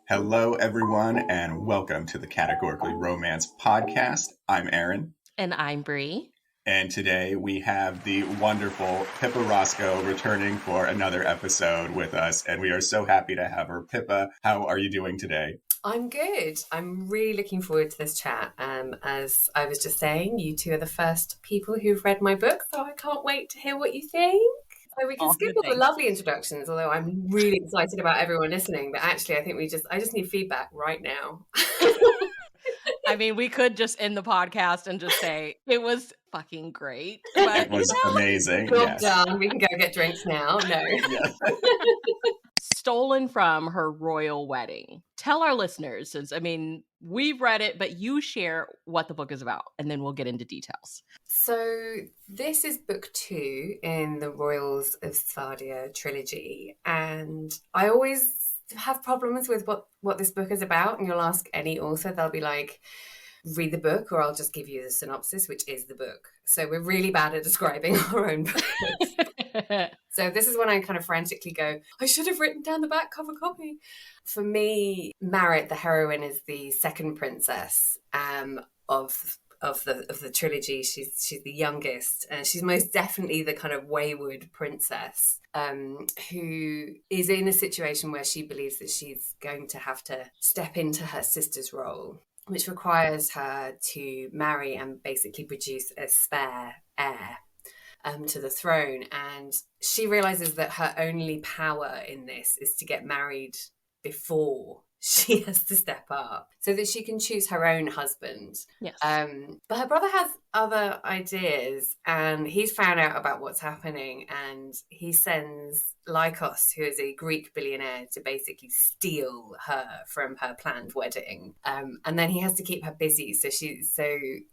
Hello, everyone, and welcome to the Categorically Romance podcast. I'm Aaron. And I'm Bree. And today we have the wonderful Pippa Roscoe returning for another episode with us. And we are so happy to have her. Pippa, how are you doing today? I'm good. I'm really looking forward to this chat. As I was just saying, you two are the first people who've read my book, so I can't wait to hear what you think. So we can skip all the lovely introductions, although I'm really excited about everyone listening. But actually, I think I just need feedback right now. I mean, we could just end the podcast and just say it was fucking great. But, it was amazing. Job done. We can go get drinks now. No. Stolen from her royal wedding. Tell our listeners, since we've read it, but you share what the book is about, and then we'll get into details. So this is book 2 in the Royals of Sfardia trilogy, and I always have problems with what this book is about. And you'll ask any author, they'll be like, read the book, or I'll just give you the synopsis, which is the book. So we're really bad at describing our own books. So this is when I kind of frantically go, I should have written down the back cover copy. For me, Marit, the heroine, is the second princess of the trilogy. She's the youngest, and she's most definitely the kind of wayward princess who is in a situation where she believes that she's going to have to step into her sister's role, which requires her to marry and basically produce a spare heir to the throne. And she realizes that her only power in this is to get married before she has to step up so that she can choose her own husband. Yes. But her brother has other ideas, and he's found out about what's happening, and he sends Lycos, who is a Greek billionaire, to basically steal her from her planned wedding. And then he has to keep her busy. So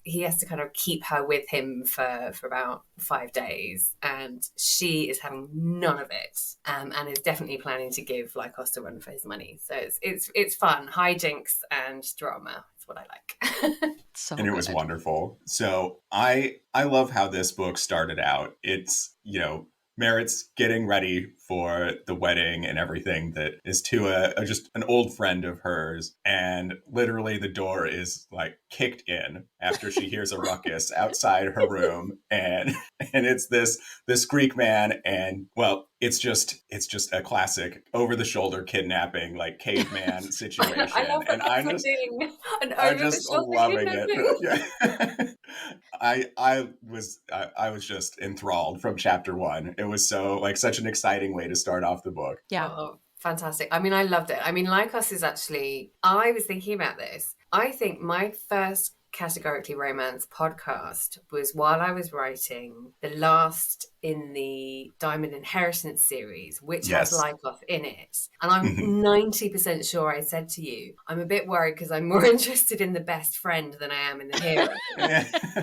he has to kind of keep her with him for about 5 days. And she is having none of it, and is definitely planning to give Lycos a run for his money. So it's fun, hijinks and drama. It's what I like. And it was wonderful. So I love how this book started out. It's, Marit's getting ready for the wedding and everything that is to just an old friend of hers. And literally the door is like kicked in after she hears a ruckus outside her room. And it's this Greek man. And well, it's just a classic over the shoulder kidnapping, like caveman situation. I love that. I'm just loving it. Yeah. I was just enthralled from chapter 1. It was such an exciting way to start off the book. Yeah. Oh, fantastic. I mean, I loved it. I mean, Lycos is actually, I was thinking about this. I think my first Categorically Romance podcast was while I was writing the last in the Diamond Inheritance series, which has Lycos in it. And I'm 90% sure I said to you, I'm a bit worried because I'm more interested in the best friend than I am in the hero.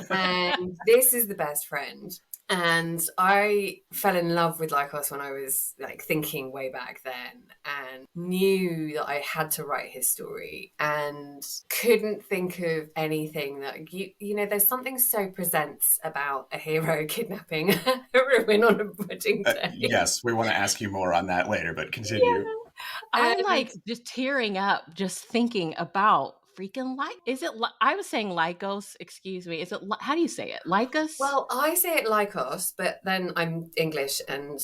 And this is the best friend. And I fell in love with Lycos when I was thinking way back then, and knew that I had to write his story, and couldn't think of anything that there's something so presents about a hero kidnapping a heroine on a wedding day. Yes, we want to ask you more on that later, but continue. Yeah. I'm just tearing up just thinking about freaking I was saying Lycos, excuse me. Is it, how do you say it? Lycos? Well, I say it Lycos, but then I'm English and,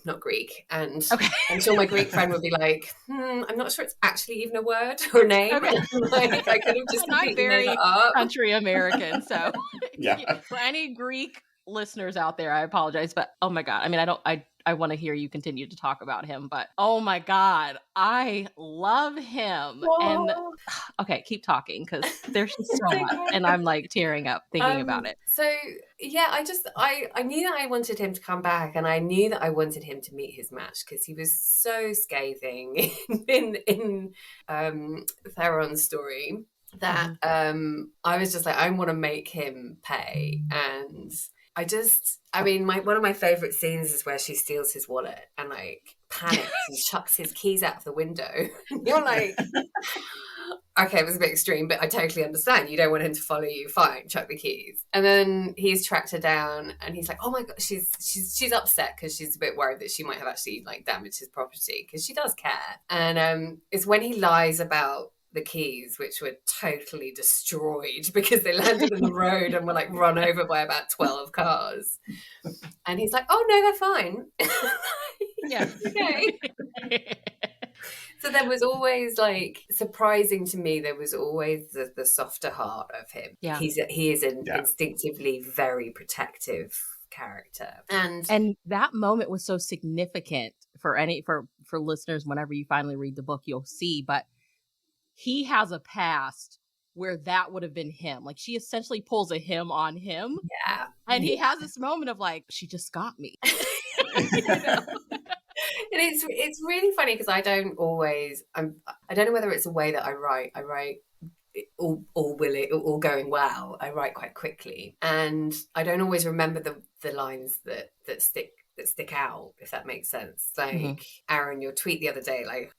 not Greek. And I'm sure my Greek friend would be like, I'm not sure it's actually even a word or a name. Okay. I could have just not very country American. So yeah. For any Greek listeners out there, I apologize, but oh my God. I mean, I want to hear you continue to talk about him, but oh my God, I love him. Whoa. And okay, keep talking because there's just so much, and I'm tearing up thinking about it. So yeah, I knew that I wanted him to come back, and I knew that I wanted him to meet his match because he was so scathing in Theron's story that I was just like, I want to make him pay. And I mean, one of my favorite scenes is where she steals his wallet and like panics and chucks his keys out of the window. You're like, okay, it was a bit extreme, but I totally understand. You don't want him to follow you. Fine, chuck the keys. And then he's tracked her down, and he's like, "Oh my god!" She's upset because she's a bit worried that she might have actually like damaged his property because she does care. And it's when he lies about the keys, which were totally destroyed because they landed in the road and were like run over by about 12 cars. And he's like, "Oh no, they're fine." Yeah. Okay. So there was always like, surprising to me, there was always the softer heart of him. Yeah. He is an instinctively very protective character. And that moment was so significant for listeners. Whenever you finally read the book, you'll see, but he has a past where that would have been him. Like, she essentially pulls a him on him. Yeah. And he has this moment of like, she just got me. You know? And it's really funny because I don't know whether it's a way that I write all going well. I write quite quickly, and I don't always remember the lines that stick out, if that makes sense. Like, Aaron, your tweet the other day, like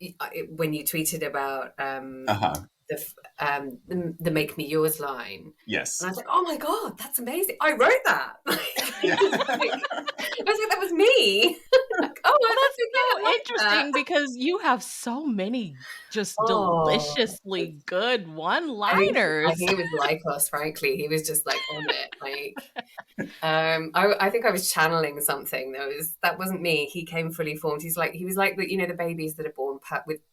when you tweeted about the "Make Me Yours" line. Yes. And I was like, oh my god, that's amazing! I wrote that. I was like, that was me. Like, oh, well, that's so interesting because you have so many just deliciously good one-liners. I think it was Lycos, frankly. He was just like on it. Like, I think I was channeling something. That wasn't me. He came fully formed. He was like the babies that are born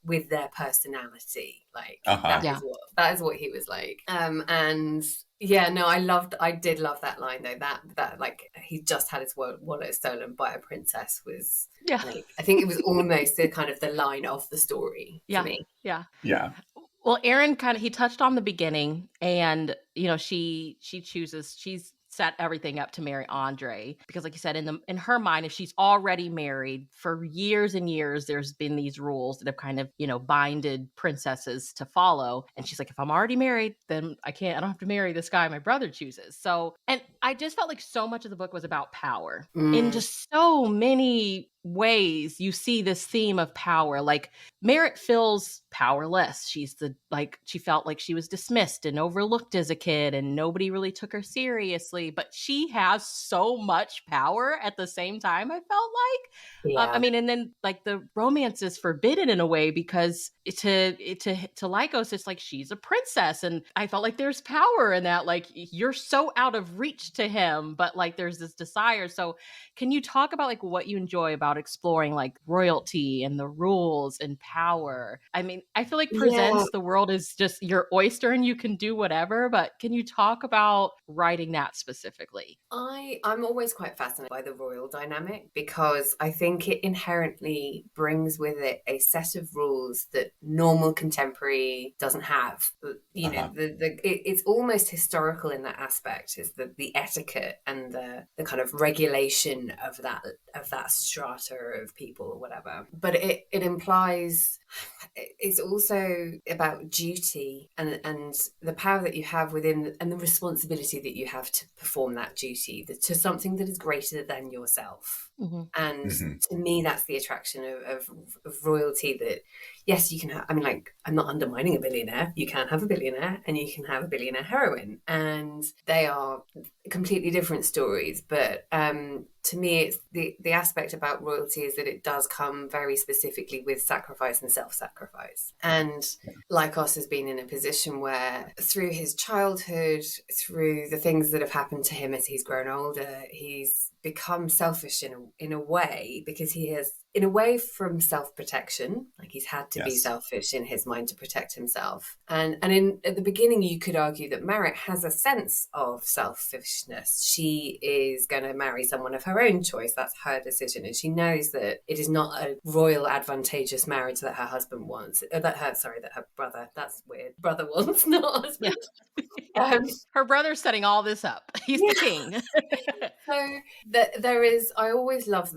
with their personality. Like that is what he was like. And yeah, no, I did love that line though. That like, he just had his wallet stolen by a princess was, like, I think it was almost the kind of the line of the story to me. Yeah. Well, Aaron he touched on the beginning, and she's set everything up to marry Andre because, like you said, in her mind, if she's already married for years and years, there's been these rules that have kind of, binded princesses to follow. And she's like, if I'm already married, then I don't have to marry this guy my brother chooses. So, and I just felt like so much of the book was about power in just so many ways. You see this theme of power. Like, Merritt feels powerless. She felt like she was dismissed and overlooked as a kid, and nobody really took her seriously. But she has so much power at the same time, I felt like. And then like the romance is forbidden in a way because to Lycos, it's like she's a princess, and I felt like there's power in that. Like, you're so out of reach to him, but like there's this desire. So can you talk about like what you enjoy about exploring like royalty and the rules and power? I mean, I feel like presents the world as just your oyster and you can do whatever, but can you talk about writing that specifically? I'm always quite fascinated by the royal dynamic because I think it inherently brings with it a set of rules that normal contemporary doesn't have. It's almost historical in that aspect, is the etiquette and the kind of regulation of that strata of people or whatever. But it implies it's also about duty and the power that you have within, and the responsibility that you have to perform that duty to something that is greater than yourself. And to me, that's the attraction of royalty, that yes, you can have, I'm not undermining a billionaire. You can have a billionaire and you can have a billionaire heroine, and they are completely different stories. But to me, it's the aspect about royalty is that it does come very specifically with sacrifice and self-sacrifice. And Lycos has been in a position where through his childhood, through the things that have happened to him as he's grown older, he's become selfish in a way, because he has, in a way, from self-protection, like he's had to be selfish in his mind to protect himself. And at the beginning, you could argue that Merritt has a sense of selfishness. She is going to marry someone of her own choice. That's her decision. And she knows that it is not a royal advantageous marriage that her husband wants, that her brother, that's weird, brother wants, not husband. Her brother's setting all this up. He's the king. So there is, I always love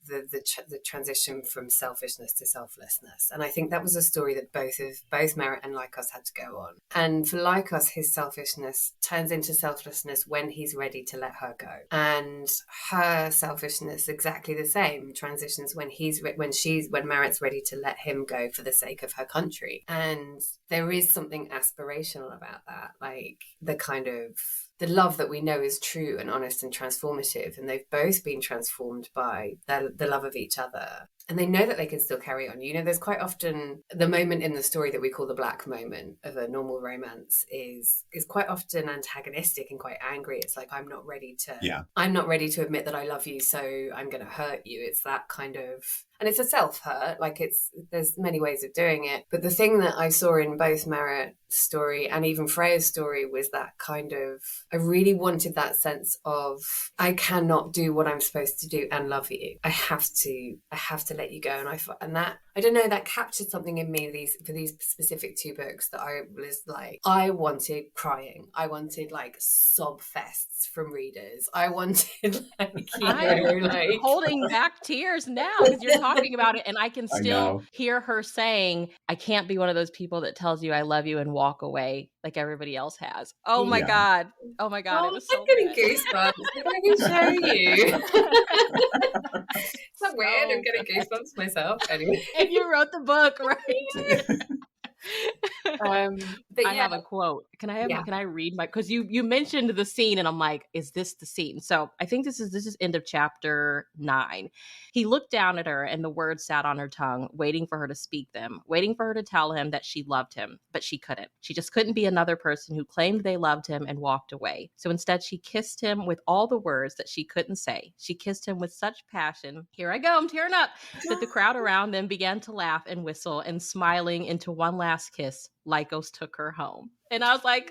the transition from selfishness to selflessness. And I think that was a story that both Merritt and Lycos had to go on. And for Lycos, his selfishness turns into selflessness when he's ready to let her go, and her selfishness, exactly the same, transitions when Merritt's ready to let him go for the sake of her country. And there is something aspirational about that, like the love that we know is true and honest and transformative. And they've both been transformed by the love of each other. And they know that they can still carry on. You know, there's quite often the moment in the story that we call the black moment of a normal romance is quite often antagonistic and quite angry. It's like, I'm not ready to admit that I love you, so I'm going to hurt you. It's that kind of, and it's a self-hurt. Like, there's many ways of doing it. But the thing that I saw in both Merritt's story and even Freya's story was that kind of, I really wanted that sense of, I cannot do what I'm supposed to do and love you. I have to let you go. And that, I don't know, that captured something in me for these specific two books that I was like, I wanted crying. I wanted like sob fests from readers. I wanted I'm holding back tears now because you're talking about it, and I can still hear her saying, I can't be one of those people that tells you I love you and walk away like everybody else has. Oh my God. Oh my God. It was so I'm getting goosebumps. I can show you. Is that weird? I'm getting goosebumps myself. Anyway. And you wrote the book, right? I have a quote. Can I read because you mentioned the scene and I'm like, is this the scene? So I think this is end of chapter 9. He looked down at her and the words sat on her tongue, waiting for her to speak them, waiting for her to tell him that she loved him, but she couldn't. She just couldn't be another person who claimed they loved him and walked away. So instead she kissed him with all the words that she couldn't say. She kissed him with such passion. Here I go, I'm tearing up. That the crowd around them began to laugh and whistle, and smiling into one last kiss, Lycos took her home. And I was like,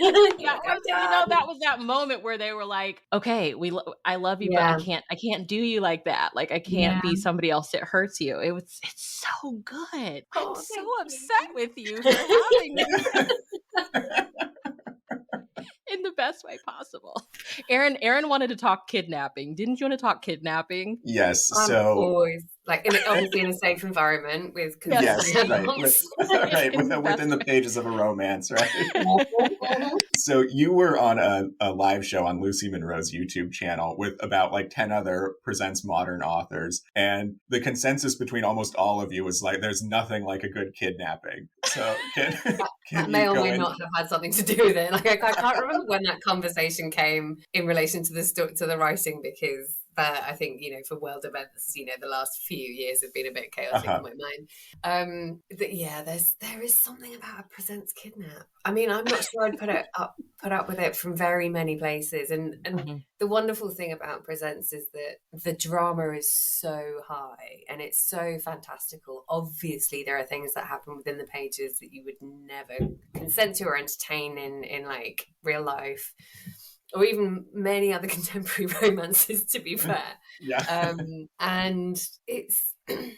that was that moment where they were like, okay, I love you, but I can't do you like that. Like, I can't be somebody else that hurts you. It's so good. I'm so upset with you for having me. In the best way possible. Aaron wanted to talk kidnapping. Didn't you want to talk kidnapping? Yes. So always obviously in a safe environment with within the pages of a romance, right? So you were on a live show on Lucy Monroe's YouTube channel with about like 10 other Presents Modern authors, and the consensus between almost all of you was like, there's nothing like a good kidnapping. So that may or may not have had something to do with it. Like, I can't remember when that conversation came in relation to the writing, because I think, for world events, the last few years have been a bit chaotic in my mind. There is something about a Presents kidnap. I mean, I'm not sure I'd put up with it from very many places. And the wonderful thing about Presents is that the drama is so high and it's so fantastical. Obviously, there are things that happen within the pages that you would never consent to or entertain in like real life, or even many other contemporary romances, to be fair. And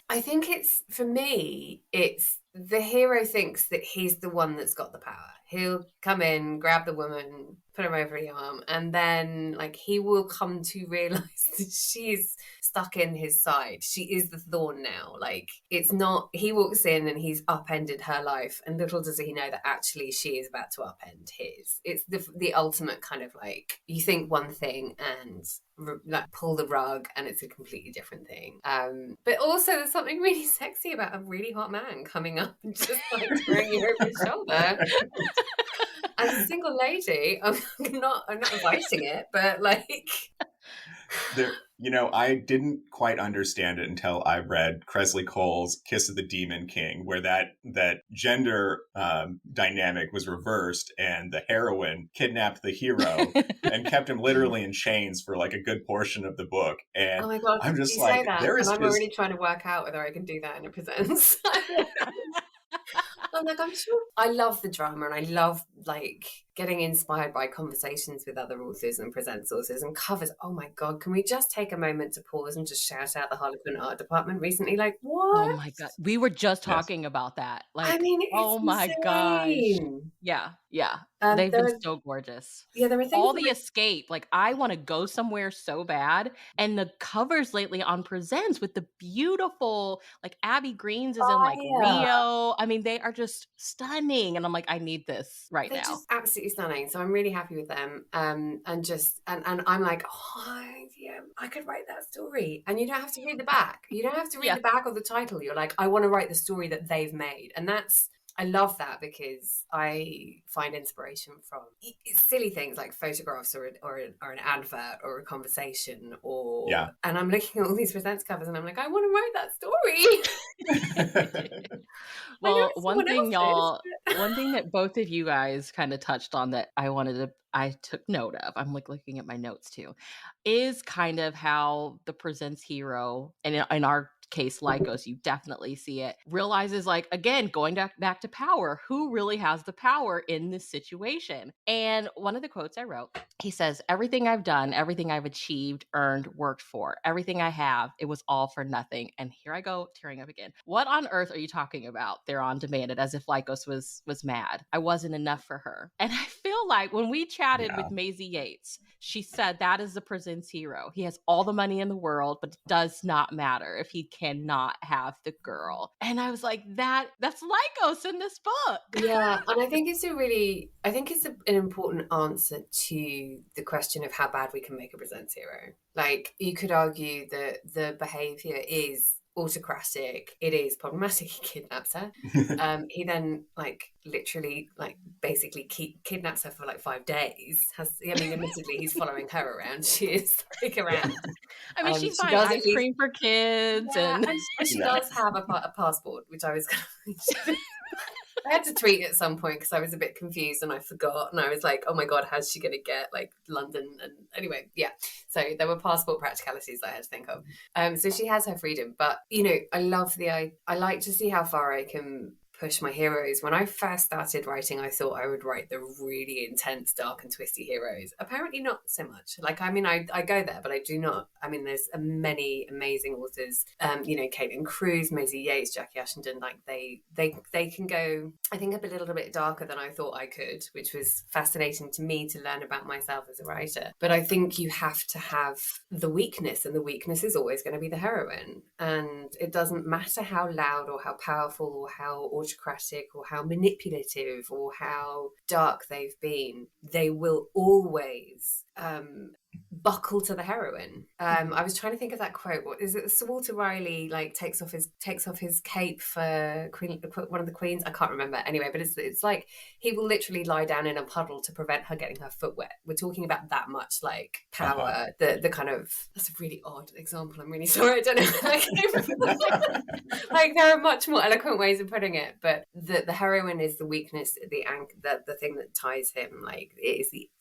I think for me, the hero thinks that he's the one that's got the power. He'll come in, grab the woman, put him over the arm, and then like he will come to realize that she's stuck in his side. She is the thorn now. Like, it's not, he walks in and he's upended her life, and little does he know that actually she is about to upend his. It's the ultimate kind of like, you think one thing and like pull the rug and it's a completely different thing. But also there's something really sexy about a really hot man coming up and just like throwing you over his shoulder. As a single lady, I'm not inviting it, but like I didn't quite understand it until I read Cresley Cole's Kiss of the Demon King, where that gender dynamic was reversed, and the heroine kidnapped the hero and kept him literally in chains for like a good portion of the book. And oh my God, I'm just like, I'm already trying to work out whether I can do that in a Presents. I'm like, I'm sure. I love the drama and I love like getting inspired by conversations with other authors and presents authors and covers. Oh my God, can we just take a moment to pause and just shout out the Harlequin art department recently? Like, what? Oh my God. We were just talking about that. Like, I mean, it's oh my gosh. insane. Yeah. Yeah. They've There been are, so gorgeous. yeah, there are things All that the escape. Like, I want to go somewhere so bad. And the covers lately on Presents with the beautiful, like Abby Greens is in like fire. Rio. I mean, they are just stunning. And I'm like, I need this right They're now. just absolutely stunning. So I'm really happy with them. And I'm like, oh yeah, I could write that story. And you don't have to read the back. You don't have to read the back of the title. You're like, I want to write the story that they've made. And I love that because I find inspiration from silly things like photographs or an advert or a conversation and I'm looking at all these Presents covers and I'm like, I want to write that story. Well, one thing that both of you guys kind of touched on that I took note of, I'm like looking at my notes too, is kind of how the Presents hero, and in our case, Lycos, you definitely see it, realizes, like, again, going back to power, who really has the power in this situation? And one of the quotes I wrote, he says, everything I've done, everything I've achieved, earned, worked for, everything I have, it was all for nothing. And here I go, tearing up again. What on earth are you talking about? Theron demanded, as if Lycos was mad. I wasn't enough for her. And I feel like when we chatted with Maisie Yates, she said that is the Presents hero. He has all the money in the world, but it does not matter if he cannot have the girl. And I was like, that's Lycos in this book. Yeah, and I think it's an important answer to the question of how bad we can make a Presents hero. Like, you could argue that the behavior is autocratic, it is problematic. He kidnaps her. He then literally basically kidnaps her for 5 days. Admittedly he's following her around. She is around. I mean, she's buying ice cream for kids, and she does have a passport, which I was I had to tweet at some point because I was a bit confused and I forgot, and I was like, oh my God, how's she going to get London? And anyway, yeah. So there were passport practicalities I had to think of. So she has her freedom, but I like to see how far I can push my heroes. When I first started writing, I thought I would write the really intense, dark and twisty heroes. Apparently not so much. I go there, but I do not. I mean, there's many amazing authors, Caitlin Cruz, Maisie Yates, Jackie Ashenden, they can go, I think, a little bit darker than I thought I could, which was fascinating to me to learn about myself as a writer. But I think you have to have the weakness, and the weakness is always going to be the heroine. And it doesn't matter how loud or how powerful or how autocratic or how manipulative or how dark they've been, they will always buckle to the heroine. I was trying to think of that quote. What is it? Sir Walter Raleigh takes off his cape for one of the queens. I can't remember. Anyway, but it's like he will literally lie down in a puddle to prevent her getting her foot wet. We're talking about that much power. The kind of, that's a really odd example. I'm really sorry. I don't know. There are much more eloquent ways of putting it, but the heroine is the weakness, the thing that ties him.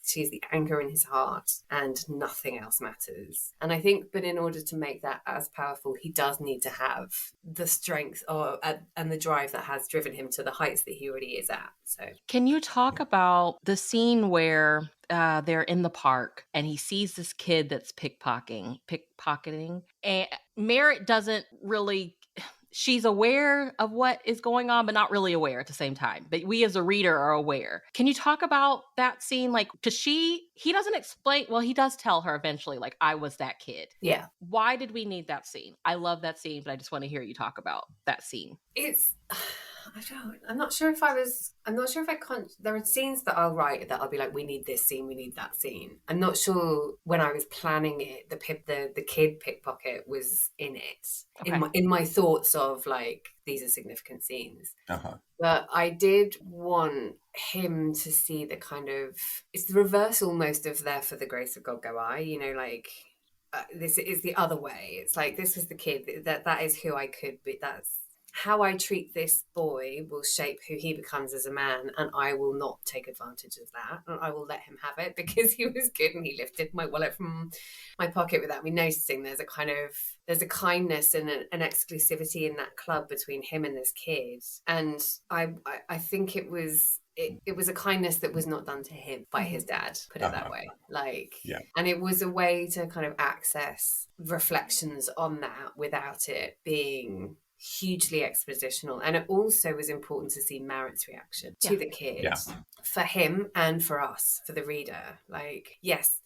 She's the anchor in his heart, and nothing else matters. And I think, but in order to make that as powerful, he does need to have the strength and the drive that has driven him to the heights that he already is at. So, can you talk about the scene where they're in the park and he sees this kid that's pickpocketing, and Merritt doesn't really. She's aware of what is going on, but not really aware at the same time. But we as a reader are aware. Can you talk about that scene? He doesn't explain, well, he does tell her eventually, I was that kid. Yeah. Why did we need that scene? I love that scene, but I just want to hear you talk about that scene. I'm not sure if there are scenes that I'll write that I'll be like, we need this scene, we need that scene. I'm not sure when I was planning it, the kid pickpocket was in it. Okay. In my thoughts of these are significant scenes. Uh-huh. But I did want him to see the kind of, it's the reverse almost of there for the grace of God go I, this is the other way. It's this was the kid, that is who I could be. That's how I treat this boy will shape who he becomes as a man, and I will not take advantage of that. And I will let him have it because he was good and he lifted my wallet from my pocket without me noticing. There's a kindness and an exclusivity in that club between him and this kid. And I think it was it was a kindness that was not done to him by his dad, put it that way. Like, yeah. And it was a way to kind of access reflections on that without it being hugely expositional. And it also was important to see Merritt's reaction to the kid, for him and for us, for the reader. Like, yes,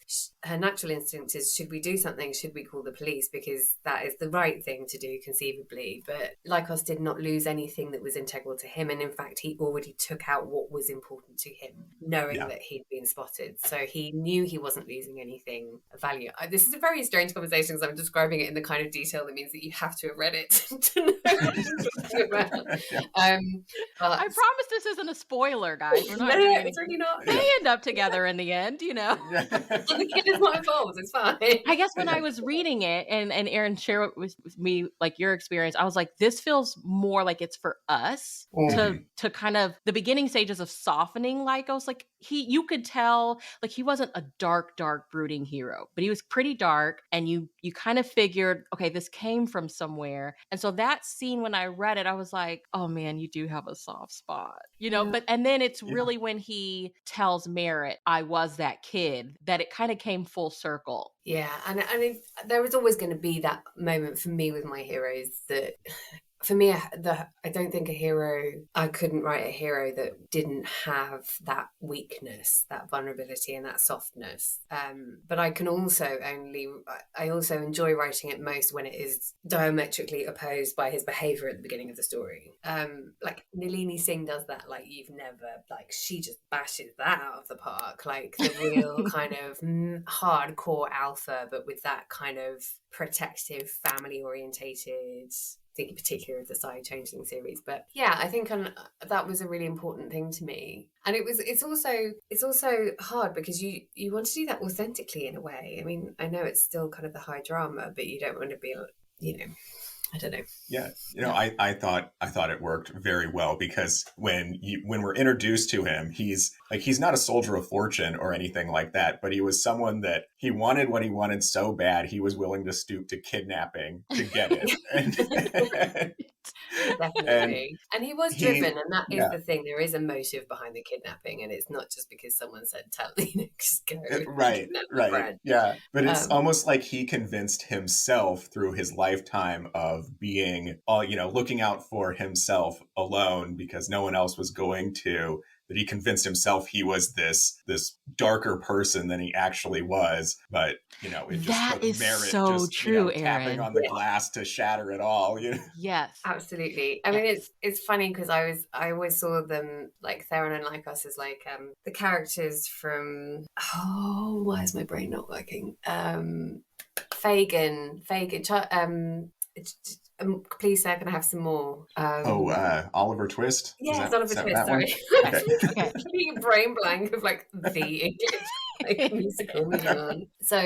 her natural instinct is, should we do something? Should we call the police? Because that is the right thing to do, conceivably. But Lycos did not lose anything that was integral to him. And in fact, he already took out what was important to him, knowing that he'd been spotted. So he knew he wasn't losing anything of value. This is a very strange conversation because I'm describing it in the kind of detail that means that you have to have read it to know what I'm talking about. I promise this isn't a spoiler, guys. We're not it's really not. They end up together in the end, you know. The kid is not involved. It's fine. I guess when I was reading it and Aaron shared with me like your experience, I was like, this feels more like it's for us to kind of the beginning stages of softening Lycos. Like you could tell like he wasn't a dark brooding hero, but he was pretty dark, and you kind of figured, okay, this came from somewhere. And so that scene, when I read it, I was like, oh man, you do have a soft spot, you know. But and then it's really when he tells Merritt, I was that kid, that it kind of came full circle. Yeah, and there was always going to be that moment for me with my heroes that, for me, I don't think I couldn't write a hero that didn't have that weakness, that vulnerability, and that softness. But I also enjoy writing it most when it is diametrically opposed by his behavior at the beginning of the story. Like Nalini Singh does that, like you've never, like she just bashes that out of the park, like the real kind of hardcore alpha, but with that kind of protective, family orientated. In particular of the side changeling series, but yeah, I think that was a really important thing to me. And it's also hard because you want to do that authentically in a way. I mean, I know it's still kind of the high drama, but you don't want to be, you know, I don't know. Yeah, you know, I thought it worked very well because when we're introduced to him, he's not a soldier of fortune or anything like that, but he was someone that he wanted what he wanted so bad he was willing to stoop to kidnapping to get it. Definitely. And he was driven, and that is the thing. There is a motive behind the kidnapping, and it's not just because someone said, "Tell just go." Right. Yeah, but it's almost like he convinced himself through his lifetime of being, looking out for himself alone because no one else was going to. That he convinced himself he was this darker person than he actually was, but it just took Merritt so true, Aaron. tapping on the glass to shatter it all. Yes, absolutely. I mean, it's funny because I always saw them, like Theron and Lycos, as like the characters from why is my brain not working? Fagin. Please, sir, can I have some more? Oliver Twist? Yes, Oliver Twist, sorry. Okay. Being a brain blank of like the English musical moving on. So,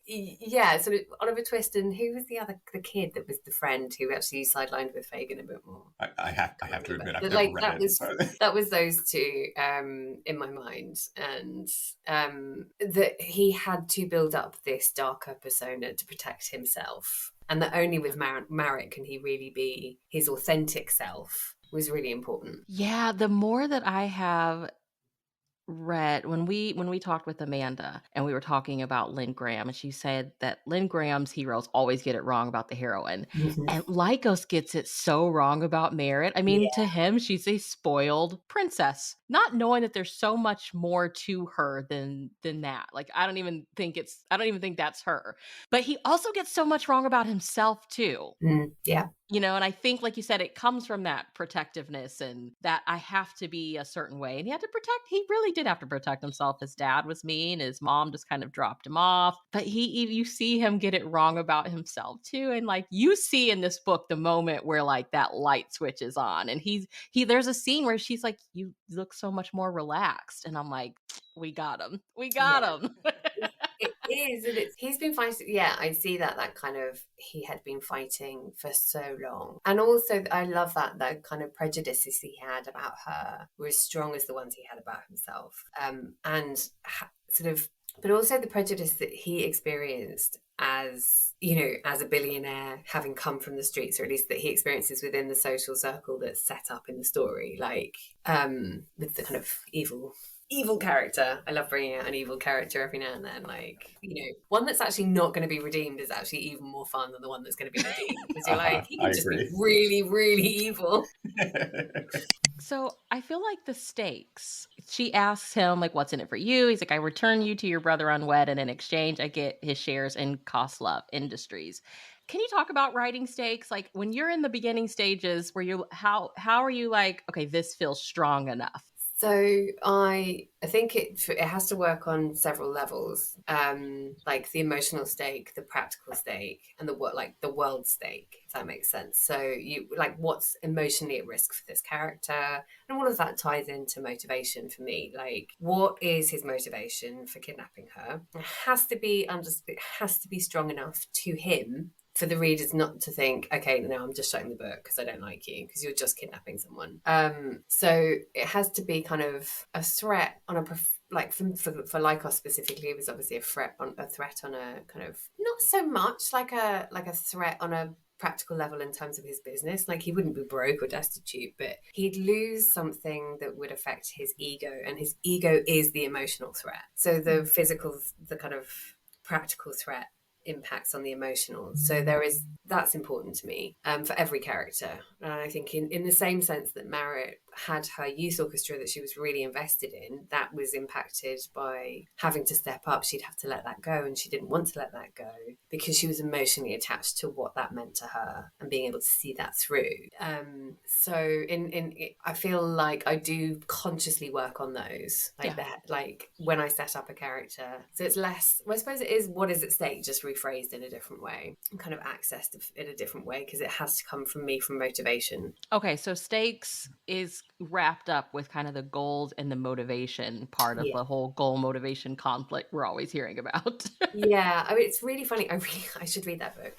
yeah, so Oliver Twist, and who was the kid that was the friend who actually sidelined with Fagin a bit more? I have to admit, I've never like, read it. That was those two in my mind. And that he had to build up this darker persona to protect himself. And that only with Merritt can he really be his authentic self was really important. Yeah, the more that I have read, when we talked with Amanda and we were talking about Lynn Graham, and she said that Lynn Graham's heroes always get it wrong about the heroine. Mm-hmm. And Lycos gets it so wrong about Merritt. I mean, to him, she's a spoiled princess, not knowing that there's so much more to her than that. Like, I don't even think that's her. But he also gets so much wrong about himself too. Yeah. And I think, like you said, it comes from that protectiveness and that I have to be a certain way. And he really did have to protect himself. His dad was mean. His mom just kind of dropped him off. But you see him get it wrong about himself too. And like you see in this book, the moment where like that light switches on and there's a scene where she's like, you look so much more relaxed. And I'm like, we got him. him. It is, and he's been fighting. Yeah, I see that kind of he had been fighting for so long, and also I love that the kind of prejudices he had about her were as strong as the ones he had about himself, but also the prejudice that he experienced as, as a billionaire, having come from the streets, or at least that he experiences within the social circle that's set up in the story, like with the kind of evil character. I love bringing out an evil character every now and then. Like, one that's actually not going to be redeemed is actually even more fun than the one that's going to be redeemed, because you're like, he can just be really, really evil. So I feel like the stakes, she asks him, like, what's in it for you? He's like, I return you to your brother unwed, and in exchange, I get his shares in Koslov Industries. Can you talk about writing stakes? Like, when you're in the beginning stages, where how are you like, okay, this feels strong enough? So I think it has to work on several levels, like the emotional stake, the practical stake, and the world stake, if that makes sense. So you like what's emotionally at risk for this character, and all of that ties into motivation for me. Like, what is his motivation for kidnapping her? It has to be strong enough to him for the readers not to think, okay, now I'm just shutting the book because I don't like you, because you're just kidnapping someone. So it has to be kind of a threat on like for Lycos specifically, it was obviously a threat on a kind of not so much like a threat on a practical level in terms of his business. Like, he wouldn't be broke or destitute, but he'd lose something that would affect his ego, and his ego is the emotional threat. So the physical, the kind of practical threat impacts on the emotional. So that's important to me, for every character. And I think in the same sense that Marit had her youth orchestra that she was really invested in, that was impacted by having to step up. She'd have to let that go, and she didn't want to let that go because she was emotionally attached to what that meant to her and being able to see that through. So I feel like I do consciously work on those, like when I set up a character. So it's less, well, I suppose it is what is at stake, just rephrased in a different way, and kind of accessed in a different way, because it has to come from me, from motivation. Okay, so stakes is wrapped up with kind of the goals and the motivation part of the whole goal motivation conflict we're always hearing about. Yeah, I mean, it's really funny. I should read that book.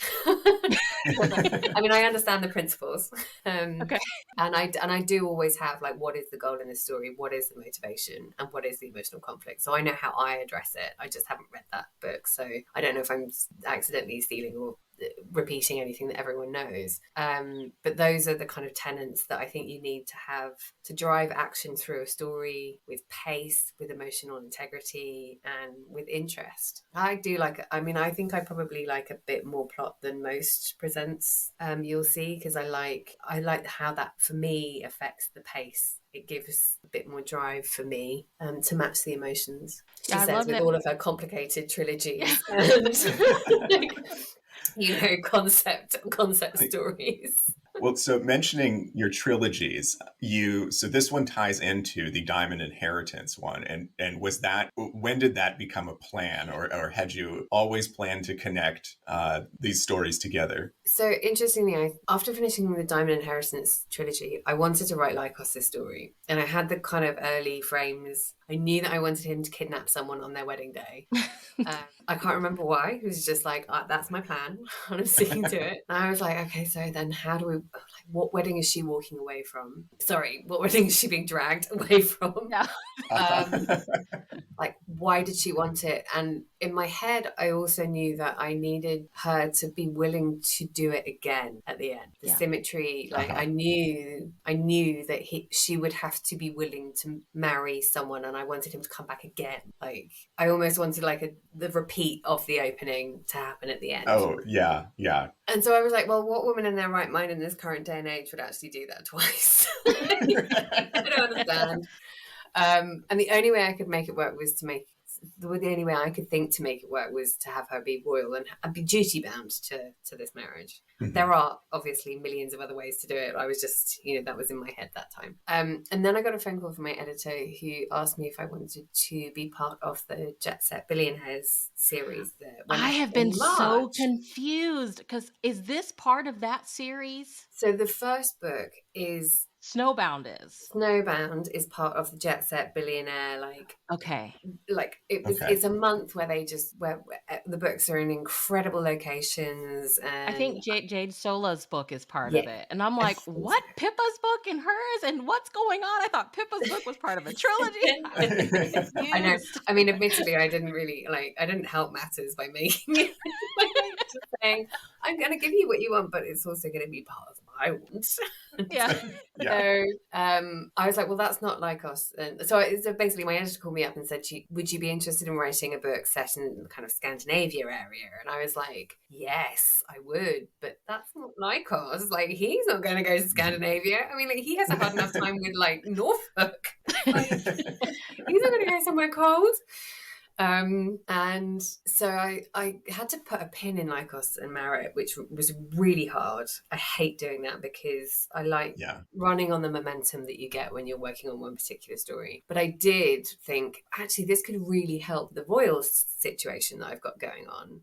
I mean, I understand the principles, Okay. and I do always have, like, what is the goal in the story, what is the motivation, and what is the emotional conflict. So I know how I address it. I just haven't read that book, so I don't know if I'm accidentally stealing or repeating anything that everyone knows. But those are the kind of tenets that I think you need to have to drive action through a story, with pace, with emotional integrity, and with interest. I think I probably like a bit more plot than most presents, you'll see, because I like how that for me affects the pace. It gives a bit more drive for me, to match the emotions. She says, with all of her complicated trilogies and concept stories. Well, so mentioning your trilogies, so this one ties into the Diamond Inheritance one, and when did that become a plan, or had you always planned to connect these stories together? So interestingly, after finishing the Diamond Inheritance trilogy, I wanted to write Lycos' story, and I had the kind of early frames. I knew that I wanted him to kidnap someone on their wedding day. I can't remember why. It was just like, that's my plan, and I'm sticking to it. And I was like, okay, so then how do we, what wedding is she walking away from? Sorry, what wedding is she being dragged away from? Yeah. Like, why did she want it? And in my head, I also knew that I needed her to be willing to do it again at the end. The symmetry, like, I knew that she would have to be willing to marry someone, and I wanted him to come back again. Like, I almost wanted like the repeat of the opening to happen at the end. Oh, yeah. And so I was like, well, what woman in their right mind in this current day and age would actually do that twice? I don't understand. And the only way I could make it work was the only way I could think to make it work was to have her be royal and be duty bound to this marriage. Mm-hmm. There are obviously millions of other ways to do it. I was just, that was in my head that time. And then I got a phone call from my editor, who asked me if I wanted to be part of the Jet Set Billionaires series. I have been so confused, because is this part of that series? So the first book is Snowbound is. Snowbound is part of the Jet Set Billionaire, Okay. It's a month where where the books are in incredible locations, and I think Jadesola's book is part of yeah, it. And I'm like, what? Pippa's book and hers? And what's going on? I thought Pippa's book was part of a trilogy. I was I know. confused. I mean, admittedly, I didn't help matters by making it. Just saying, I'm going to give you what you want, but it's also going to be part of my want. Yeah. So I was like, well, that's not like us. And so basically my editor called me up and said, would you be interested in writing a book set in kind of Scandinavia area? And I was like, yes, I would, but that's not like us. Like, he's not going to go to Scandinavia. I mean, like, he has a hard enough time with like Norfolk. Like, he's not going to go somewhere cold. And so I had to put a pin in Lycos and Merit, which was really hard. I hate doing that because I like running on the momentum that you get when you're working on one particular story. But I did think, actually, this could really help the royals situation that I've got going on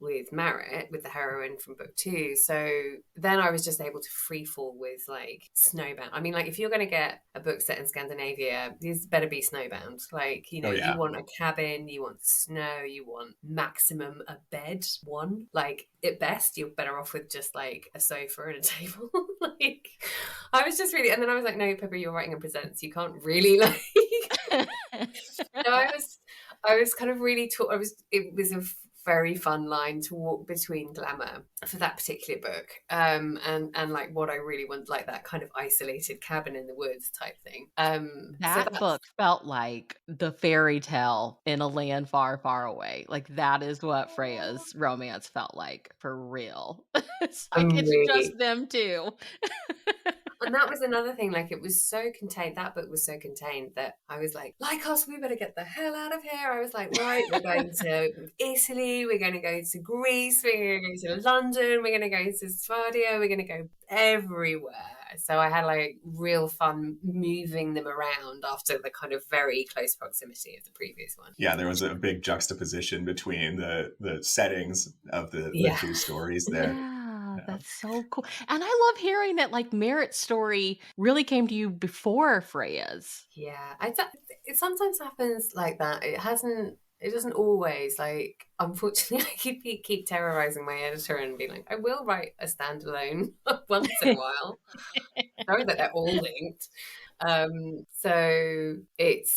with Merit, with the heroine from book 2. So then I was just able to free fall with like Snowbound. I mean, like, if you're going to get a book set in Scandinavia, these better be snowbound. Like, you know, you want a cabin, you want snow, you want maximum a bed, one. Like, at best, you're better off with just like a sofa and a table. Like, I was just really, and then I was like, no, Pippa, you're writing a presents. You can't really like. So I was kind of really taught. It was a very fun line to walk between glamour for that particular book, and like what I really want, like that kind of isolated cabin in the woods type thing. That book felt like the fairy tale in a land far, far away. Like, that is what Freya's romance felt like, for real. It's like, it's just them two. And that was another thing, like, it was so contained, that book was so contained that I was like us, we better get the hell out of here. I was like, right, we're going to Italy, we're going to go to Greece, we're going to go to London, we're going to go to Swardia, we're going to go everywhere. So I had like real fun moving them around after the kind of very close proximity of the previous one. Yeah, there was a big juxtaposition between the settings of the two stories there. Yeah, that's so cool. And I love hearing that like Merit's story really came to you before Freya's. Yeah, it sometimes happens like that. It doesn't always, like, unfortunately, I keep terrorizing my editor and being like, I will write a standalone once in a while. Sorry that they're all linked. So it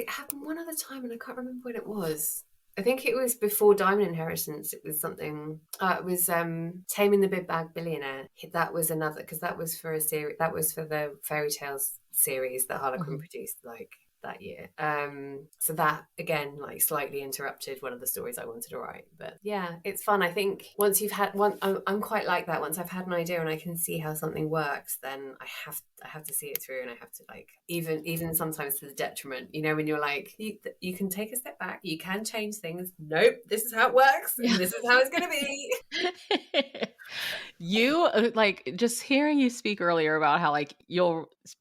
happened one other time and I can't remember when it was. I think it was before Diamond Inheritance. It was something. It was Taming the Big Bag Billionaire. That was another, because that was for a series. That was for the fairy tales series that Harlequin produced, like, that year. So that again, like, slightly interrupted one of the stories I wanted to write. But yeah, it's fun. I think once you've had one, I'm quite like that. Once I've had an idea and I can see how something works, then I have to see it through, and I have to, like, even sometimes to the detriment, you know, when you're like, you can take a step back, you can change things. Nope, this is how it works, and this is how it's gonna be. You, like, just hearing you speak earlier about how, like,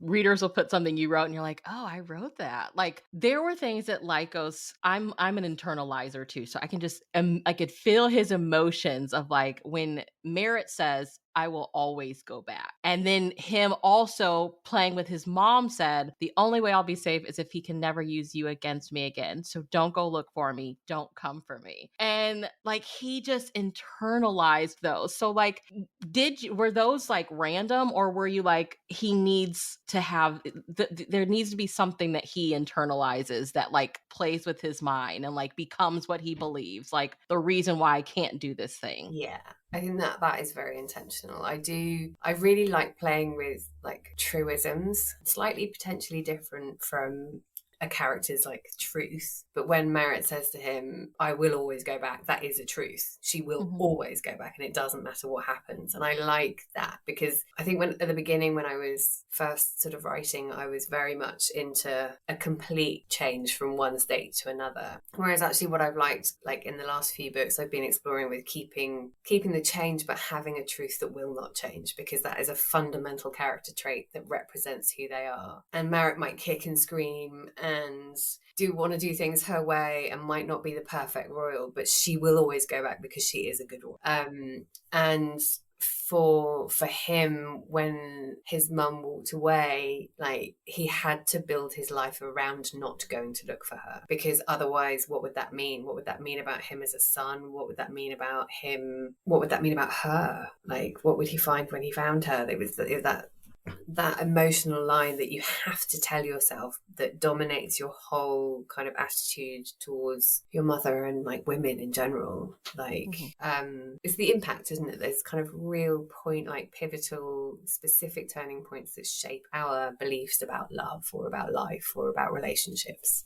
readers will put something you wrote and you're like, oh, I wrote that. Like, there were things that Lycos, I'm an internalizer too, so I can just I could feel his emotions of, like, when Merit says, I will always go back. And then him also playing with his mom said, the only way I'll be safe is if he can never use you against me again. So don't go look for me. Don't come for me. And like, he just internalized those. So like, were those like random, or were you like, he needs to have, there needs to be something that he internalizes that like plays with his mind and like becomes what he believes, like the reason why I can't do this thing. Yeah. I think that is very intentional. I really like playing with like truisms, slightly potentially different from a character's like truth. But when Merit says to him, I will always go back, that is a truth. She will always go back, and it doesn't matter what happens. And I like that, because I think at the beginning, when I was first sort of writing, I was very much into a complete change from one state to another. Whereas actually what I've liked, like in the last few books, I've been exploring with keeping the change, but having a truth that will not change, because that is a fundamental character trait that represents who they are. And Merit might kick and scream and want to do things her way and might not be the perfect royal, but she will always go back because she is a good royal. And for him, when his mum walked away, like he had to build his life around not going to look for her, because otherwise what would that mean? What would that mean about him as a son? What would that mean about him? What would that mean about her? Like, what would he find when he found her? It was that emotional line that you have to tell yourself that dominates your whole kind of attitude towards your mother and like women in general. Like, it's the impact, isn't it? There's kind of real point, like pivotal, specific turning points that shape our beliefs about love or about life or about relationships.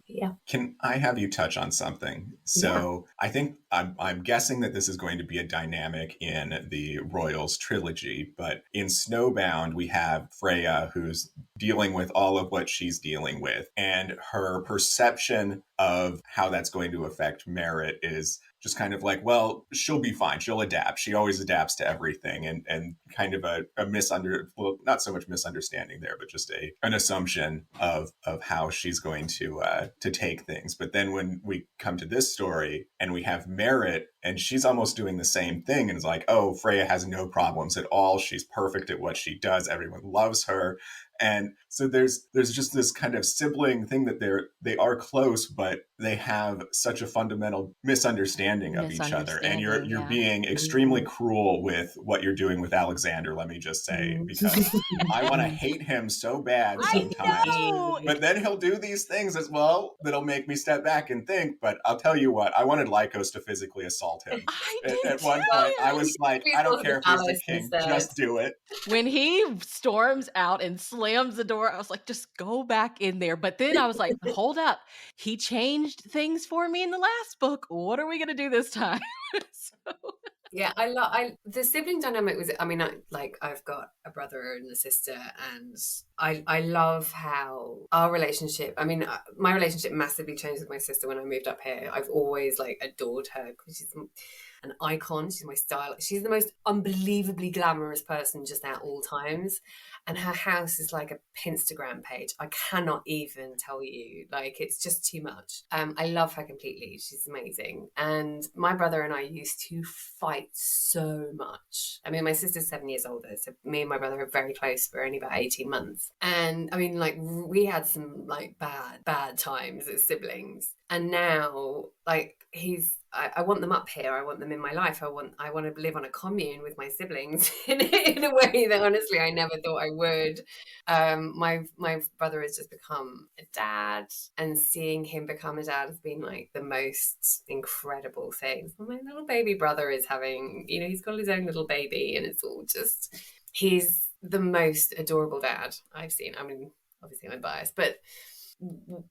Yeah. Can I have you touch on something? So I think I'm guessing that this is going to be a dynamic in the Royals trilogy, but in Snowbound, we have Freya, who's dealing with all of what she's dealing with, and her perception of how that's going to affect Merritt is just kind of like, well, she'll be fine. She'll adapt. She always adapts to everything, and kind of a well, not so much misunderstanding there, but just an assumption of how she's going to take things. But then when we come to this story and we have Merritt, and she's almost doing the same thing, and it's like, oh, Freya has no problems at all. She's perfect at what she does. Everyone loves her. And so there's just this kind of sibling thing that they are close, but they have such a fundamental misunderstanding of each other. And you're being extremely cruel with what you're doing with Alexander, let me just say, because I want to hate him so bad sometimes. But then he'll do these things as well that'll make me step back and think. But I'll tell you what, I wanted Lycos to physically assault him. At one point, I was like, I don't care if he's the king, just do it. When he storms out and slams the door, I was like, just go back in there. But then I was like, hold up. He changed things for me in the last book. What are we going to do this time? Yeah, I the sibling dynamic was, I mean, I've got a brother and a sister, and I love how our relationship, I mean, my relationship massively changed with my sister when I moved up here. I've always like adored her because she's an icon. She's my style. She's the most unbelievably glamorous person just at all times. And her house is like a Pinstagram page. I cannot even tell you. Like, it's just too much. I love her completely. She's amazing. And my brother and I used to fight so much. I mean, my sister's 7 years older, so me and my brother are very close. We're only about 18 months. And I mean, like, we had some like bad times as siblings. And now, like, I want them up here. I want them in my life. I want to live on a commune with my siblings in a way that honestly I never thought I would. My brother has just become a dad, and seeing him become a dad has been like the most incredible thing. My little baby brother is having, he's got his own little baby, and it's all just, he's the most adorable dad I've seen. I mean, obviously I'm biased, but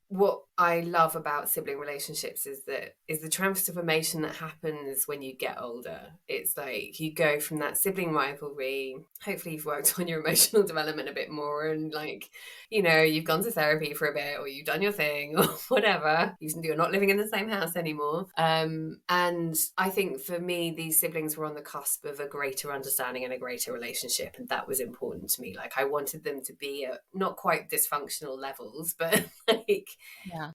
what I love about sibling relationships is the transformation that happens when you get older. It's like you go from that sibling rivalry. Hopefully you've worked on your emotional development a bit more, and like, you've gone to therapy for a bit, or you've done your thing or whatever. You're not living in the same house anymore. And I think for me, these siblings were on the cusp of a greater understanding and a greater relationship, and that was important to me. Like, I wanted them to be at not quite dysfunctional levels, but like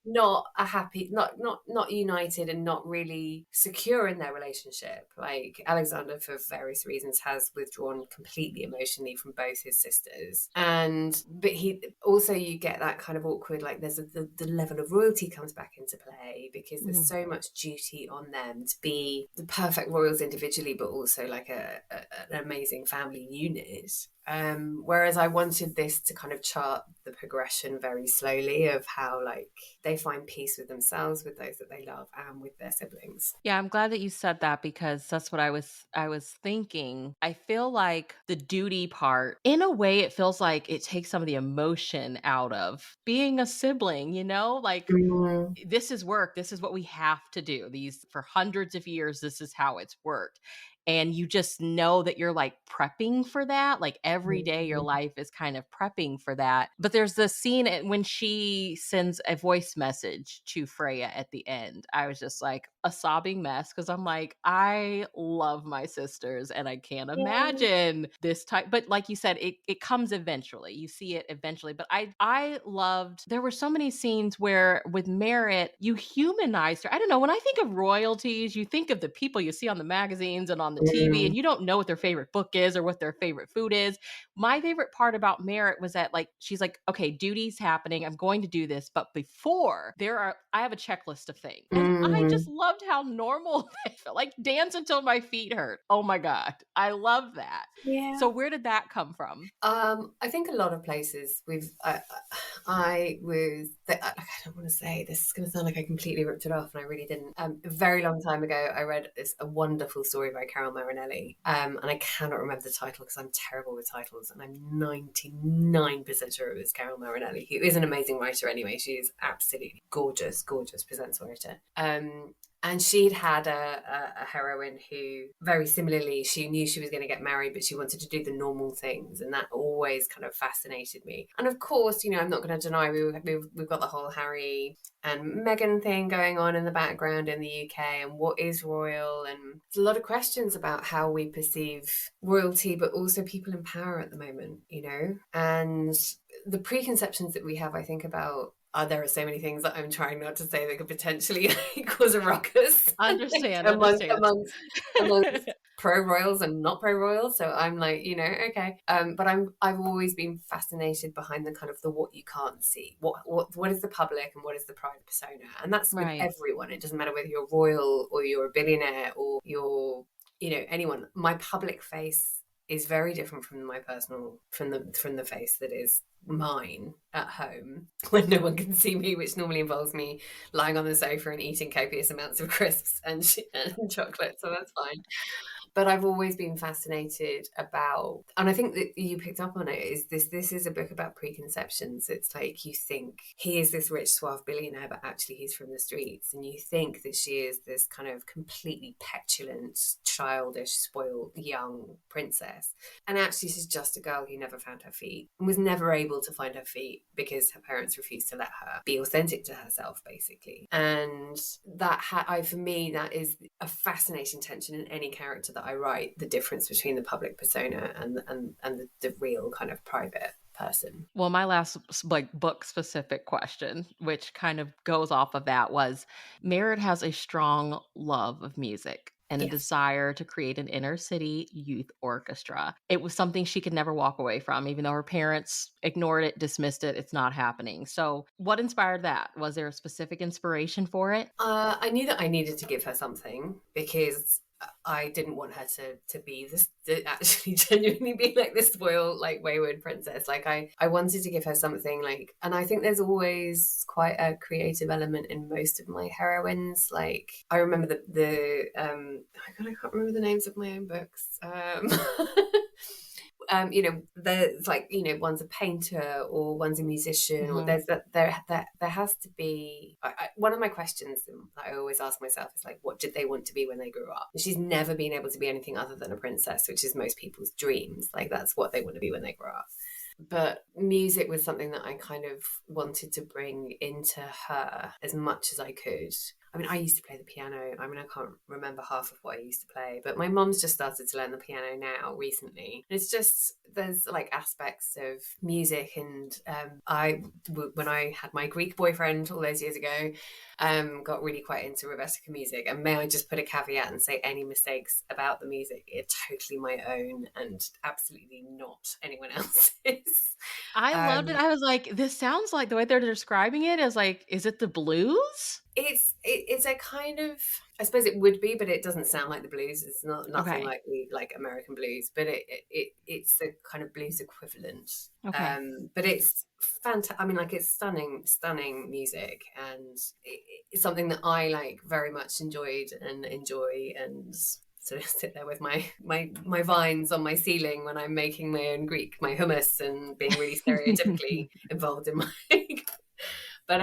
not a happy, not united, and not really secure in their relationship. Like, Alexander, for various reasons, has withdrawn completely emotionally from both his sisters, but he also, you get that kind of awkward, like there's the level of royalty comes back into play, because there's so much duty on them to be the perfect royals individually, but also like an amazing family unit. Whereas I wanted this to kind of chart the progression very slowly of how like they find peace with themselves, with those that they love, and with their siblings. Yeah, I'm glad that you said that, because that's what I was thinking. I feel like the duty part, in a way, it feels like it takes some of the emotion out of being a sibling, like this is work. This is what we have to do. For hundreds of years, this is how it's worked. And you just know that you're like prepping for that. Like every day your life is kind of prepping for that. But there's the scene when she sends a voice message to Freya at the end. I was just like a sobbing mess because I'm like, I love my sisters and I can't imagine this type. But like you said, it comes eventually. You see it eventually. But I loved, there were so many scenes where with Merritt, you humanized her. I don't know, when I think of royalties, you think of the people you see on the magazines and on the TV, and you don't know what their favorite book is or what their favorite food is. My favorite part about Merritt was that, like, she's like, okay, duty's happening. I'm going to do this. But before I have a checklist of things. And I just loved how normal they felt, like dance until my feet hurt. Oh my God. I love that. Yeah. So where did that come from? I think a lot of places I don't want to say this is going to sound like I completely ripped it off, and I really didn't. A very long time ago, I read a wonderful story by Carol Marinelli, and I cannot remember the title because I'm terrible with titles, and I'm 99% sure it was Carol Marinelli, who is an amazing writer anyway. She is absolutely gorgeous presents writer. And she'd had a heroine who, very similarly, she knew she was going to get married, but she wanted to do the normal things. And that always kind of fascinated me. And of course, I'm not going to deny we've got the whole Harry and Meghan thing going on in the background in the UK, and what is royal. And there's a lot of questions about how we perceive royalty, but also people in power at the moment, and the preconceptions that we have, I think, about there are so many things that I'm trying not to say that could potentially cause a ruckus. Understand. amongst pro-royals and not pro-royals. So I'm like, okay. But I've always been fascinated behind the kind of the what you can't see. What is the public and what is the private persona? And that's with everyone. It doesn't matter whether you're royal or you're a billionaire or you're, anyone. My public face is very different from my personal, from the face that is mine at home when no one can see me, which normally involves me lying on the sofa and eating copious amounts of crisps and chocolate, so that's fine. But I've always been fascinated about, and I think that you picked up on it, is this is a book about preconceptions. It's like, you think he is this rich, suave billionaire, but actually he's from the streets. And you think that she is this kind of completely petulant, childish, spoiled young princess. And actually she's just a girl who never found her feet and was never able to find her feet because her parents refused to let her be authentic to herself, basically. And that for me, that is a fascinating tension in any character that I write, the difference between the public persona and the real kind of private person. Well, my last book specific question, which kind of goes off of that, was Merritt has a strong love of music and a desire to create an inner city youth orchestra. It was something she could never walk away from, even though her parents ignored it, dismissed it. It's not happening. So what inspired that? Was there a specific inspiration for it? I knew that I needed to give her something, because I didn't want her to be this, to actually genuinely be like this spoiled, like wayward princess. Like I wanted to give her something like, and I think there's always quite a creative element in most of my heroines. Like I remember I can't remember the names of my own books. There's like, one's a painter or one's a musician, or there has to be, one of my questions that I always ask myself is like, what did they want to be when they grew up? And she's never been able to be anything other than a princess, which is most people's dreams. Like that's what they want to be when they grow up. But music was something that I kind of wanted to bring into her as much as I could. I mean, I used to play the piano. I mean, I can't remember half of what I used to play, but my mom's just started to learn the piano now recently. And it's just, there's like aspects of music. And when I had my Greek boyfriend all those years ago, got really quite into Rebecca music. And may I just put a caveat and say any mistakes about the music are totally my own and absolutely not anyone else's. I loved it. I was like, this sounds like, the way they're describing it is like, is it the blues? It's a kind of, I suppose it would be, but it doesn't sound like the blues. It's nothing like American blues, but it's a kind of blues equivalent. Okay. But it's fantastic. I mean, like, it's stunning music, and it's something that I like very much enjoy and sort of sit there with my vines on my ceiling when I'm making my own Greek, my hummus, and being really stereotypically involved in my But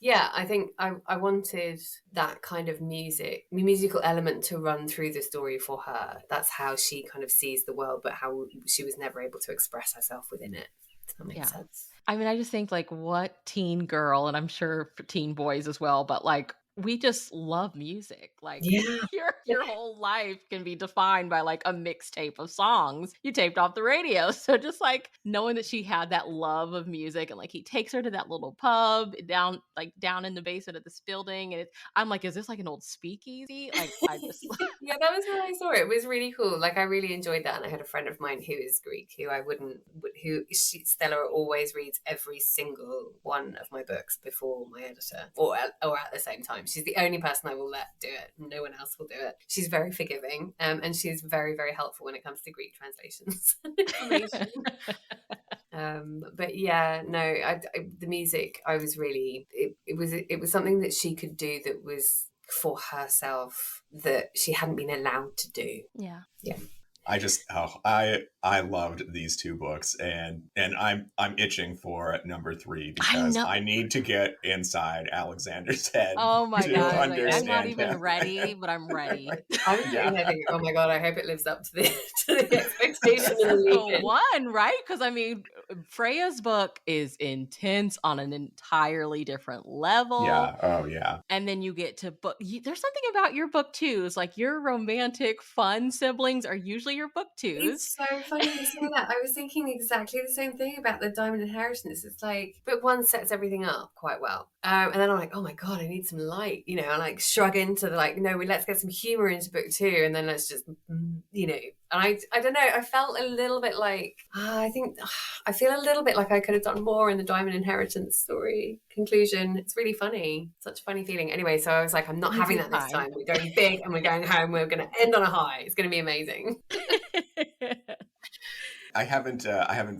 yeah, I think I wanted that kind of musical element to run through the story for her. That's how she kind of sees the world, but how she was never able to express herself within it. Does that make sense? I mean, I just think like what teen girl, and I'm sure for teen boys as well, but like we just love music. Like your whole life can be defined by like a mixtape of songs you taped off the radio. So just like knowing that she had that love of music, and like he takes her to that little pub down in the basement of this building, and I'm like, is this like an old speakeasy? Like I just yeah, that was when I saw it. It was really cool. Like I really enjoyed that, and I had a friend of mine who is Greek, Stella always reads every single one of my books before my editor, or at the same time. She's the only person I will let do it. No one else will do it. She's very forgiving, and she's very, very helpful when it comes to Greek translations and information. But yeah, no, the music, I was really, it was something that she could do that was for herself that she hadn't been allowed to do. Yeah. I loved these two books, and I'm itching for number 3 because I need to get inside Alexander's head. Oh my God. Like, I'm not even ready, but I'm ready. I'm thinking, oh my God, I hope it lives up to the expectation in the one, right? Because I mean, Freya's book is intense on an entirely different level. Yeah. Oh yeah. And then you get to there's something about your book twos, like your romantic, fun siblings are usually your book twos. It's so funny you say that. I was thinking exactly the same thing about the Diamond Inheritance. It's like book 1 sets everything up quite well. And then I'm like, oh my God, I need some light, you know, I like shrug into the like, no, let's get some humor into book 2, and then let's just, you know, and I don't know, I felt a little bit like, I feel a little bit like I could have done more in the Diamond Inheritance story conclusion. It's really funny. Such a funny feeling. Anyway, so I was like, I'm not having that this time. We're going big and we're going home. We're going to end on a high. It's going to be amazing. I haven't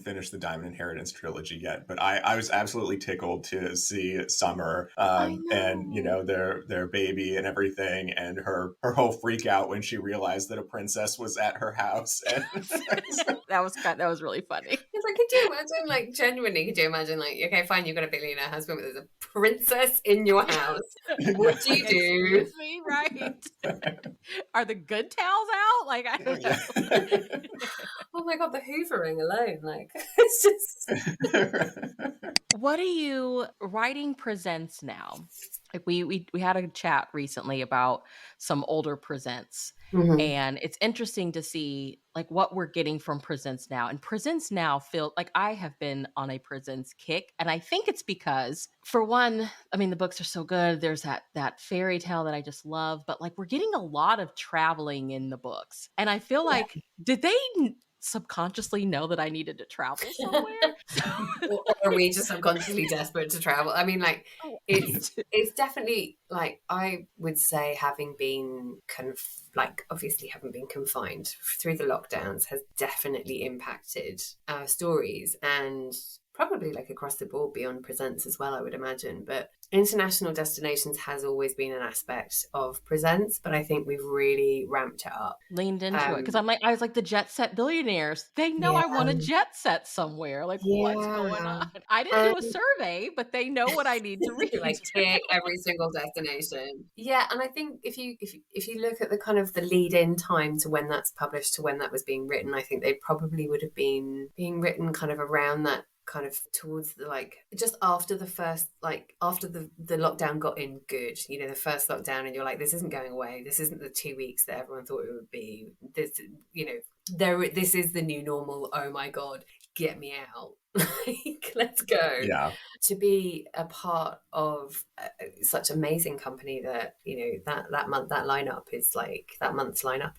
finished the Diamond Inheritance trilogy yet, but I was absolutely tickled to see Summer and you know their baby and everything, and her whole freak out when she realized that a princess was at her house. And that was really funny. It's like, could you imagine, like, genuinely, could you imagine, like, okay, fine, you've got a billionaire husband, but there's a princess in your house. What do you do? Excuse me, right? Are the good towels out? Like, I don't know. Oh my God, the hoovering alone, like, it's just. What are you writing presents now? Like we had a chat recently about some older presents. Mm-hmm. And it's interesting to see like what we're getting from presents now. And presents now feel like I have been on a presents kick. And I think it's because, for one, I mean, the books are so good. There's that fairy tale that I just love. But like we're getting a lot of traveling in the books. And I feel like, did they subconsciously know that I needed to travel somewhere? Or are we just subconsciously desperate to travel? I mean, like, it's definitely, like, I would say, having been obviously having been confined through the lockdowns has definitely impacted our stories, and probably like across the board beyond presents as well, I would imagine. But international destinations has always been an aspect of presents, but I think we've really ramped it up, leaned into it, because I was like, the jet set billionaires, they know I want a jet set somewhere. Like, what's going on? I didn't do a survey, but they know what I need to read. Like, tick every single destination. Yeah, and I think if you look at the kind of the lead-in time to when that's published to when that was being written, I think they probably would have been being written kind of around that, kind of towards the, like, just after the first, like, after the lockdown got in good, you know, the first lockdown, and you're like, this isn't going away, this isn't the 2 weeks that everyone thought it would be, this, you know, this is the new normal, oh my God, get me out. Like, let's go. Yeah. To be a part of such amazing company that, you know, that month's lineup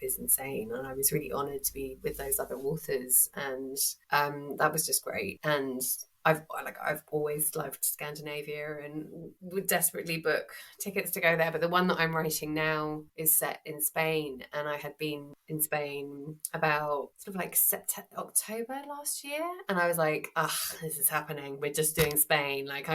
is insane, and I was really honored to be with those other authors, and that was just great. And I've always loved Scandinavia and would desperately book tickets to go there. But the one that I'm writing now is set in Spain, and I had been in Spain about sort of like October last year, and I was like, this is happening. We're just doing Spain. Like,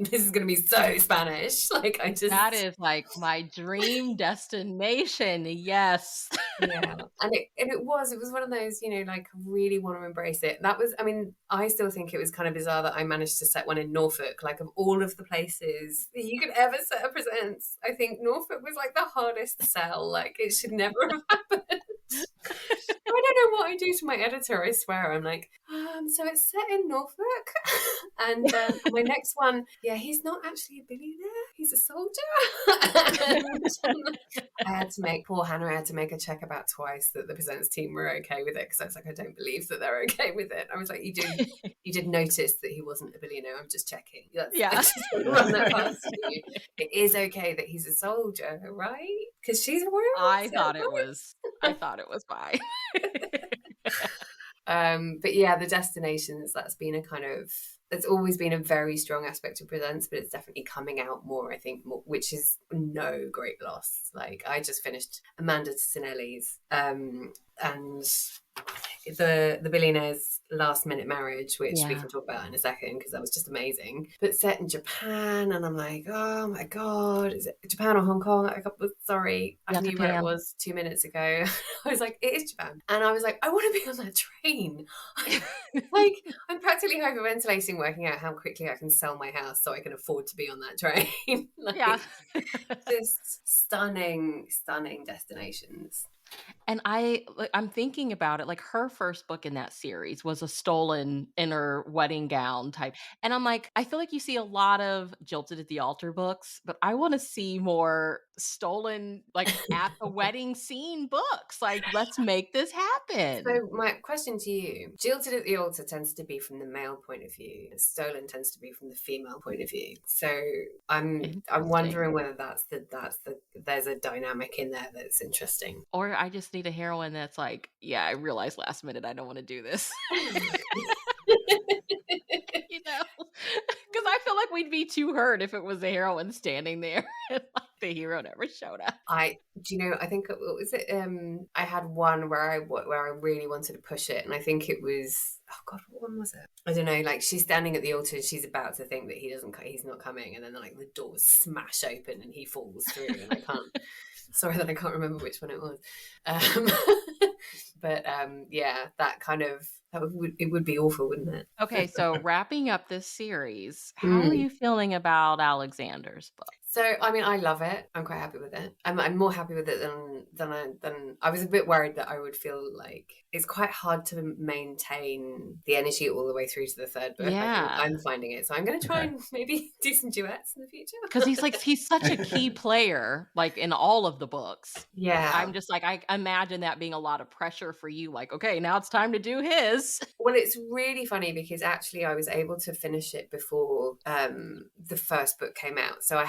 this is gonna be so Spanish. Like, that is like my dream destination. Yes. Yeah, and it was one of those, like, I really want to embrace it. That was, I mean, I still think it was kind of bizarre that I managed to set one in Norfolk. Like, of all of the places that you could ever set a presents, I think Norfolk was like the hardest sell. Like, it should never have happened. I don't know what I do to my editor, I swear. I'm like, so it's set in Norfolk. And my next one, yeah, he's not actually a billionaire, he's a soldier. And I had to make, poor Hannah, I had to make a check about twice that the presents team were okay with it, because I was like, I don't believe that they're okay with it. I was like, you did notice that he wasn't a billionaire, I'm just checking. I just want to run that past you. It is okay that he's a soldier, right? Because she's a royal. I thought it was fine. But yeah, the destinations, it's always been a very strong aspect of presents, but it's definitely coming out more, I think, which is no great loss. Like, I just finished Amanda Cinelli's and the Billionaire's last minute marriage, which we can talk about in a second, because that was just amazing, but set in Japan. And I'm like, oh my god, is it Japan or Hong Kong? Sorry, I knew where it was 2 minutes ago. I was like, it is Japan. And I was like, I want to be on that train. Like, I'm practically hyperventilating, working out how quickly I can sell my house so I can afford to be on that train. Just stunning destinations. And I'm thinking about it, like, her first book in that series was a stolen inner wedding gown type. And I'm like, I feel like you see a lot of Jilted at the Altar books, but I want to see more stolen, like, at the wedding scene books. Like, let's make this happen. So my question to you, Jilted at the Altar tends to be from the male point of view. Stolen tends to be from the female point of view. So I'm wondering whether there's a dynamic in there that's interesting. Or I just need a heroine that's like, yeah, I realized last minute I don't want to do this. Because I feel like we'd be too hurt if it was the heroine standing there and like the hero never showed up. I think, what was it? I had one where I really wanted to push it, and I think it was, oh god, what one was it? I don't know. Like, she's standing at the altar and she's about to think that he's not coming, and then like the doors smash open and he falls through, and I can't. Sorry that I can't remember which one it was. But yeah, it would be awful, wouldn't it? Okay, so wrapping up this series, how are you feeling about Alexander's book? So, I mean, I love it. I'm quite happy with it. I'm more happy with it than I was a bit worried that I would feel like it's quite hard to maintain the energy all the way through to the third book. Yeah. I think I'm finding it. So I'm going to try and maybe do some duets in the future. Because he's such a key player, like, in all of the books. Yeah. I'm just like, I imagine that being a lot of pressure for you. Like, okay, now it's time to do his. Well, it's really funny because actually I was able to finish it before the first book came out. So I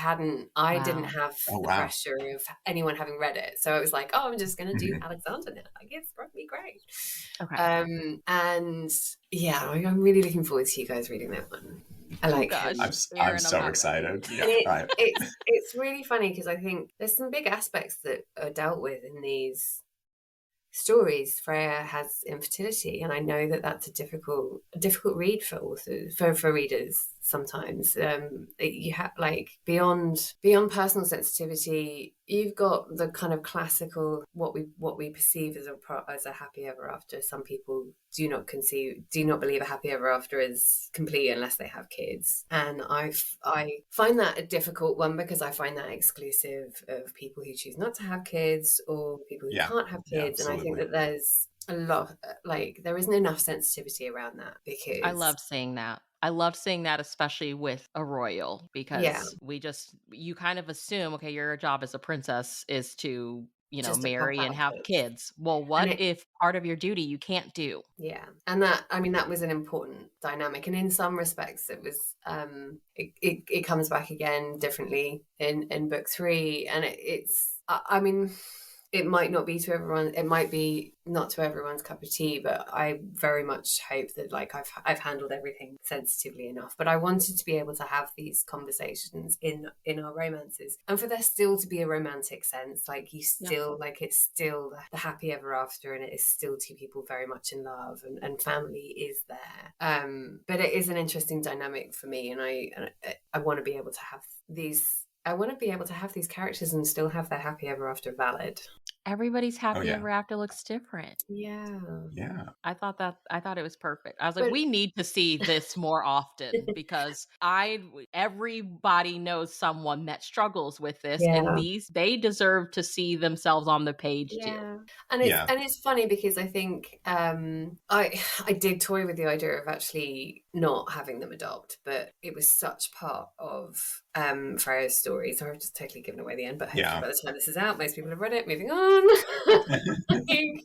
didn't have the pressure of anyone having read it. So I was like, oh, I'm just going to do Alexander now. I guess it's probably great. Okay. And yeah, I'm really looking forward to you guys reading that one. I like him. I'm so excited. Yeah, it's really funny because I think there's some big aspects that are dealt with in these stories. Freya has infertility, and I know that that's a difficult read for authors, for readers sometimes. You have, like, beyond personal sensitivity, you've got the kind of classical what we perceive as a happy ever after. Some people do not believe a happy ever after is complete unless they have kids, and I find that a difficult one because I find that exclusive of people who choose not to have kids or people who can't have kids. And I think that there's a lot, like, there isn't enough sensitivity around that, because I love seeing that. I love seeing that, especially with a royal, because you kind of assume, okay, your job as a princess is to, just marry and have kids. Well, what if part of your duty you can't do? Yeah. And that was an important dynamic. And in some respects it was, it comes back again differently in book 3. And it might not be to everyone. It might be not to everyone's cup of tea, but I very much hope that, like, I've handled everything sensitively enough. But I wanted to be able to have these conversations in our romances, and for there still to be a romantic sense, like, you still like, it's still the happy ever after, and it is still two people very much in love, and family is there. But it is an interesting dynamic for me, and I want to be able to have these. I want to be able to have these characters and still have their happy ever after valid. everybody's happy ever after looks different. Yeah. I thought it was perfect. I was like, we need to see this more often because everybody knows someone that struggles with this, and they deserve to see themselves on the page too. And it's funny because I think I did toy with the idea of actually not having them adopt, but it was such part of Freya's story. So I've just totally given away the end, but hopefully by the time this is out, most people have read it. Moving on. They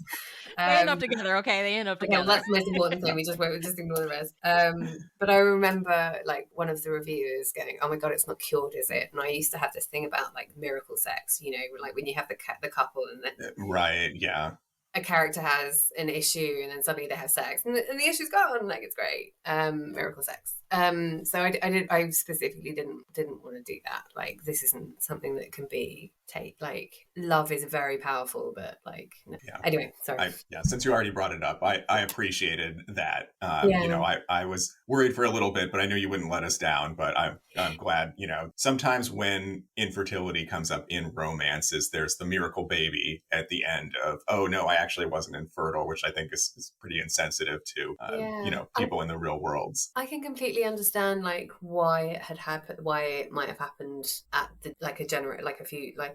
end up together, okay? They end up together. That's the most important thing. We just ignore the rest. But I remember like one of the reviewers going, "Oh my god, it's not cured, is it?" And I used to have this thing about like miracle sex, you know, like when you have the couple and then a character has an issue and then suddenly they have sex and the issue's gone, like it's great. Miracle sex. So I specifically didn't want to do that. Like this isn't something that can be like love is very powerful, but like no. Anyway, sorry. Since you already brought it up, I appreciated that. You know, I was worried for a little bit, but I knew you wouldn't let us down. But I'm glad. You know, sometimes when infertility comes up in romances, there's the miracle baby at the end of, oh no, I actually wasn't infertile, which I think is pretty insensitive to you know, people in the real world. I can completely understand like why it had happened, why it might have happened at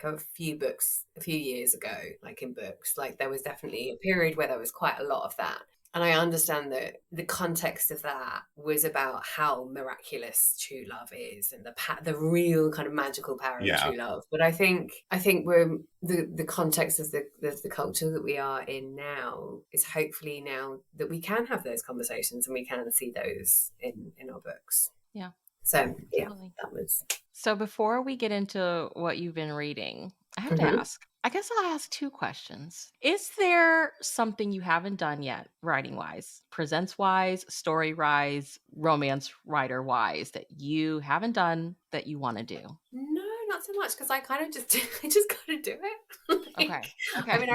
a few books a few years ago, like in books, like there was definitely a period where there was quite a lot of that. And I understand that the context of that was about how miraculous true love is and the real kind of magical power of true love. But I think we're the context of the culture that we are in now is hopefully now that we can have those conversations and we can see those in our books. Yeah. So that was. So before we get into what you've been reading, I have to ask. I guess I'll ask two questions. Is there something you haven't done yet, writing-wise, presents-wise, story-wise, romance writer-wise, that you haven't done that you want to do? No, not so much, because I kind of just got to do it. Okay. I mean,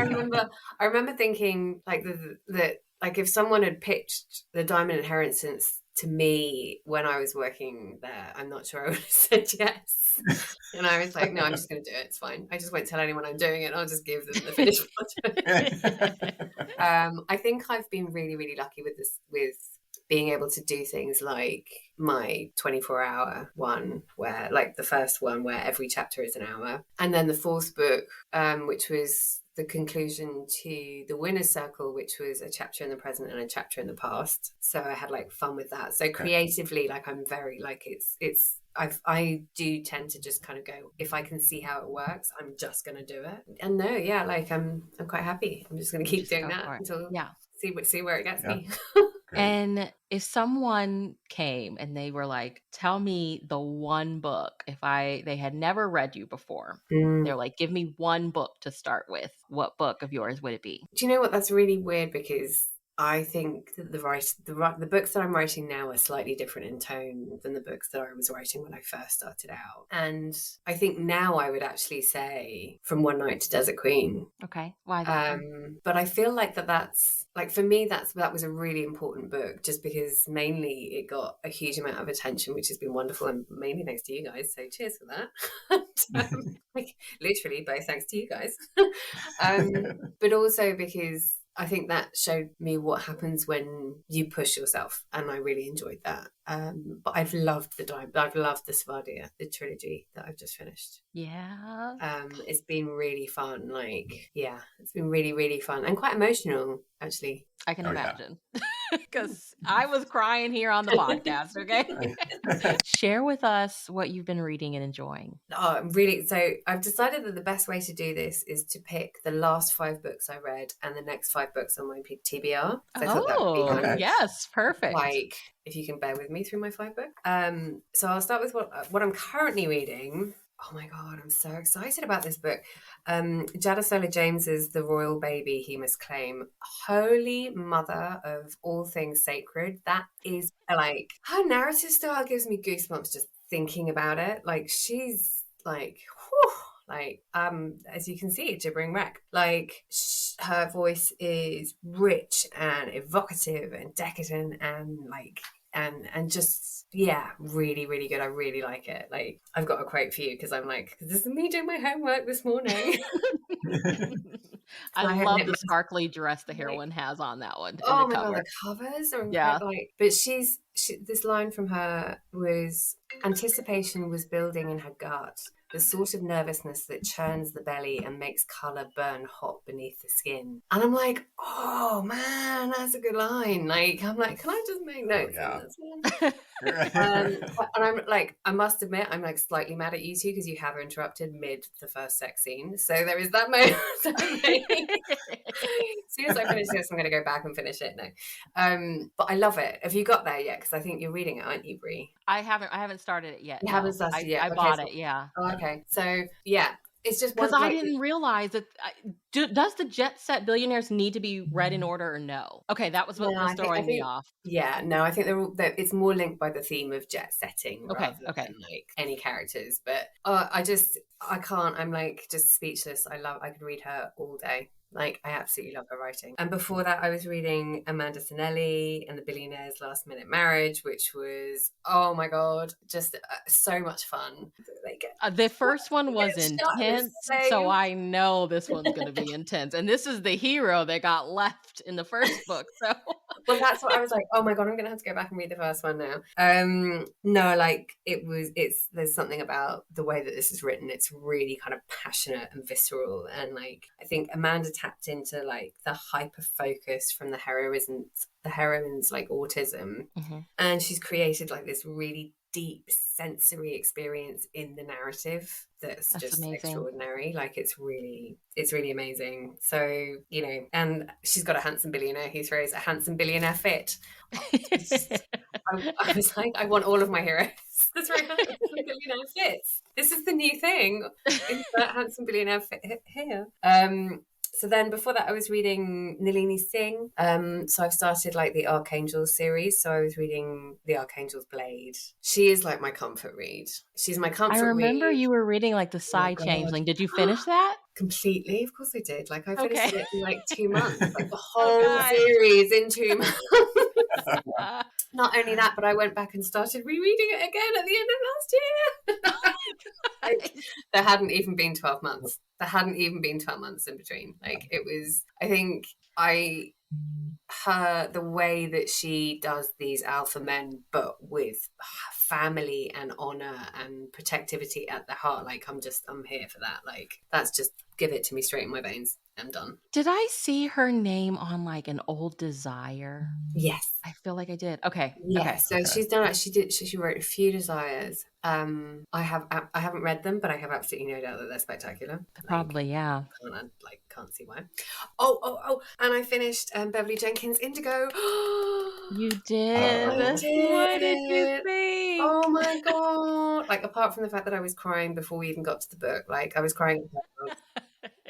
I remember thinking like that, like if someone had pitched the Diamond Inheritance to me when I was working there, I'm not sure I would have said yes. And I was like, no, I'm just going to do it. It's fine. I just won't tell anyone I'm doing it. I'll just give them the finished project. I think I've been really, really lucky with being able to do things like my 24-hour one, where like the first one where every chapter is an hour. And then the fourth book, which was the conclusion to the Winner's Circle, which was a chapter in the present and a chapter in the past. So I had like fun with that. So creatively, like I'm very like I do tend to just kind of go, if I can see how it works, I'm just going to do it. And no, like I'm quite happy. I'm just going to keep doing that until see where it gets me. And if someone came and they were like, tell me the one book, they had never read you before, they're like, give me one book to start with, what book of yours would it be? Do you know what? That's really weird because I think that the books that I'm writing now are slightly different in tone than the books that I was writing when I first started out. And I think now I would actually say From One Night to Desert Queen. Okay. Why that? But I feel like that's like, for me, that was a really important book just because mainly it got a huge amount of attention, which has been wonderful, and mainly thanks to you guys. So cheers for that. Like literally both thanks to you guys. But also because I think that showed me what happens when you push yourself, and I really enjoyed that. But I've loved the Svardia, the trilogy that I've just finished. Yeah. It's been really fun. Like, it's been really, really fun and quite emotional, actually. I can imagine. Because I was crying here on the podcast, okay? Share with us what you've been reading and enjoying. So I've decided that the best way to do this is to pick the last 5 books I read and the next 5 books on my TBR. So yes, perfect. Like, if you can bear with me through my 5 books. So I'll start with what I'm currently reading. Oh my God, I'm so excited about this book. Jadesola James's The Royal Baby He Must Claim. Holy mother of all things sacred. That is like, her narrative style gives me goosebumps just thinking about it. Like, she's like, whew, like, as you can see, a gibbering wreck. Like, her voice is rich and evocative and decadent and like and just, yeah, really, really good. I really like it. Like, I've got a quote for you because I'm like, this is me doing my homework this morning. I love the sparkly dress the heroine has on that one. Oh my God, the covers are incredible. Yeah. Like, but this line from her was, anticipation was building in her gut, the sort of nervousness that churns the belly and makes colour burn hot beneath the skin. And I'm like, oh man, that's a good line. Like, I'm like, can I just make notes on this one? And I'm like, I must admit, I'm like slightly mad at you two because you have interrupted mid the first sex scene. So there is that moment. As soon as I finish this, I'm going to go back and finish it now. But I love it. Have you got there yet? Because I think you're reading it, aren't you, Brie? I haven't started it yet. You haven't started it yet. I bought it. Yeah. Oh, okay. So yeah. It's just because I didn't realize that. Does the Jet Set Billionaires need to be read in order or no? Okay, that was what was throwing me off. Yeah, no, I think it's more linked by the theme of jet setting rather than like any characters. But I can't. I'm like just speechless. I could read her all day. Like, I absolutely love her writing. And before that, I was reading Amanda Cinelli and the Billionaire's Last Minute Marriage, which was, oh my God, just so much fun. The first one was intense, so I know this one's going to be intense. And this is the hero that got left in the first book. So, well, that's what I was like, oh my God, I'm going to have to go back and read the first one now. No, like there's something about the way that this is written. It's really kind of passionate and visceral. And like, I think Amanda tapped into like the hyper focus from the heroine's like autism, and she's created like this really deep sensory experience in the narrative that's just amazing. Extraordinary. Like, it's really amazing. So, you know, and she's got a handsome billionaire who throws a handsome billionaire fit. I was like, I want all of my heroes. That's right, handsome billionaire fits. This is the new thing. Insert handsome billionaire fit here. So then before that, I was reading Nalini Singh. So I've started like the Archangel series. So I was reading the Archangel's Blade. She is like my comfort read. She's my comfort read. I remember you were reading like the Changeling. Did you finish that? Completely. Of course I did. Like, I finished it in like 2 months. Like the whole series in 2 months. Not only that, but I went back and started rereading it again at the end of last year. There hadn't even been 12 months. There hadn't even been 12 months in between. Like, it was, I think the way that she does these alpha men, but with family and honor and protectivity at the heart. Like, I'm here for that. Like, that's just, give it to me straight in my veins. I'm done. Did I see her name on like an Old Desire? Yes. I feel like I did. Okay. Yeah. Okay. So she's done it. She wrote a few Desires. I haven't read them, but I have absolutely no doubt that they're spectacular. Probably, yeah. Can't see why. Oh! And I finished Beverly Jenkins' Indigo. You did. I did. What did you think? Oh my God! Like, apart from the fact that I was crying before we even got to the book, like I was crying.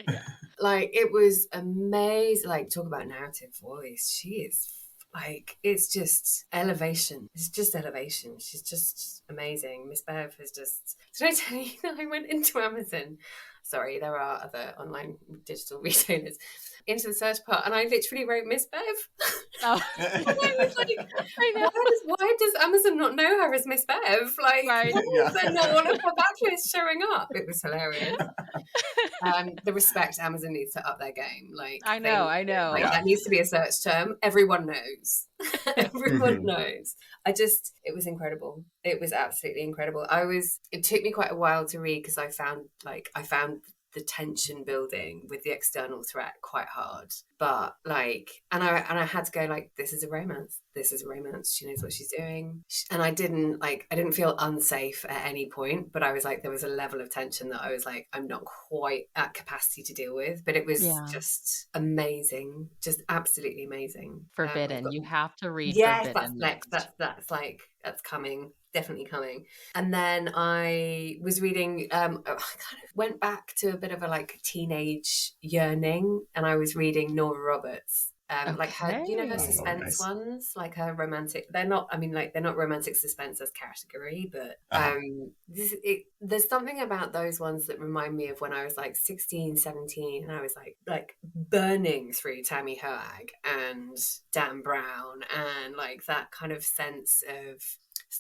Yeah. Like, it was amazing. Like, talk about narrative voice. She is like, it's just elevation. It's just elevation. She's just amazing. Miss Bev has just... Did I tell you that I went into Amazon? Sorry, there are other online digital retailers. Into the search part, and I literally wrote Miss Bev. Oh. I was like, I know. Why does Amazon not know her as Miss Bev? Like, why is there not one of her backlists showing up? It was hilarious. The respect Amazon needs to up their game. Like, I know. Like, that needs to be a search term. Everyone knows. Everyone knows. It was incredible. It was absolutely incredible. It took me quite a while to read because I found the tension building with the external threat quite hard, but like, and I had to go like, this is a romance. She knows what she's doing, and I didn't feel unsafe at any point, but I was like, there was a level of tension that I was like, I'm not quite at capacity to deal with, but it was just amazing, just absolutely amazing. Forbidden. You have to read. Yes, Forbidden. That's coming. Definitely coming. And then I was reading, I kind of went back to a bit of a like teenage yearning, and I was reading Nora Roberts. Like her, you know, her Okay. suspense nice. ones, like her romantic. They're not. I mean, like they're not romantic suspense as category, but there's something about those ones that remind me of when I was like 16, 17, and I was like burning through Tammy Hoag and Dan Brown, and like that kind of sense of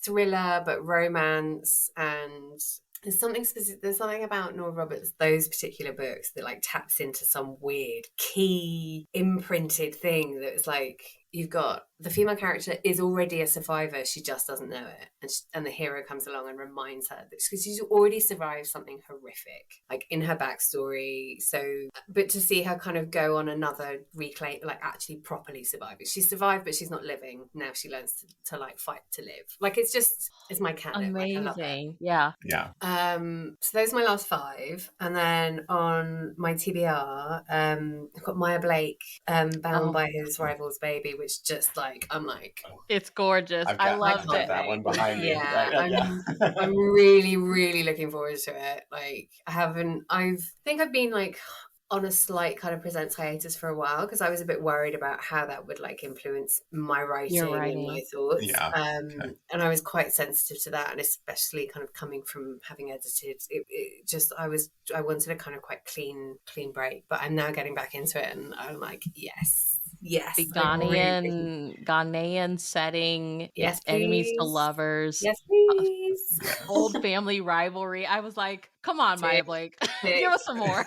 thriller but romance. And there's something specific, there's something about Nora Roberts, those particular books, that like taps into some weird key imprinted thing that's like, you've got the female character is already a survivor, she just doesn't know it, and the hero comes along and reminds her that because she's already survived something horrific, like in her backstory. So, but to see her kind of go on another reclaim, like actually properly survive it. She survived, but she's not living. Now she learns to like fight to live. Like it's my canon. Amazing. Like, I love it. Yeah. So those are my last 5, and then on my TBR, I've got Maya Blake, Bound by His Rival's Baby, which just like I'm like, it's gorgeous. I loved it. That one behind me. I'm really, really looking forward to it. Like I think I've been like on a slight kind of presents hiatus for a while because I was a bit worried about how that would like influence my writing and my thoughts. And I was quite sensitive to that, and especially kind of coming from having edited, it just I wanted a kind of quite clean break. But I'm now getting back into it, and I'm like, yes. The Ghanaian setting. Yes, enemies to lovers. Yes, please. Old family rivalry. I was like, come on, Maya Blake. Give us some more.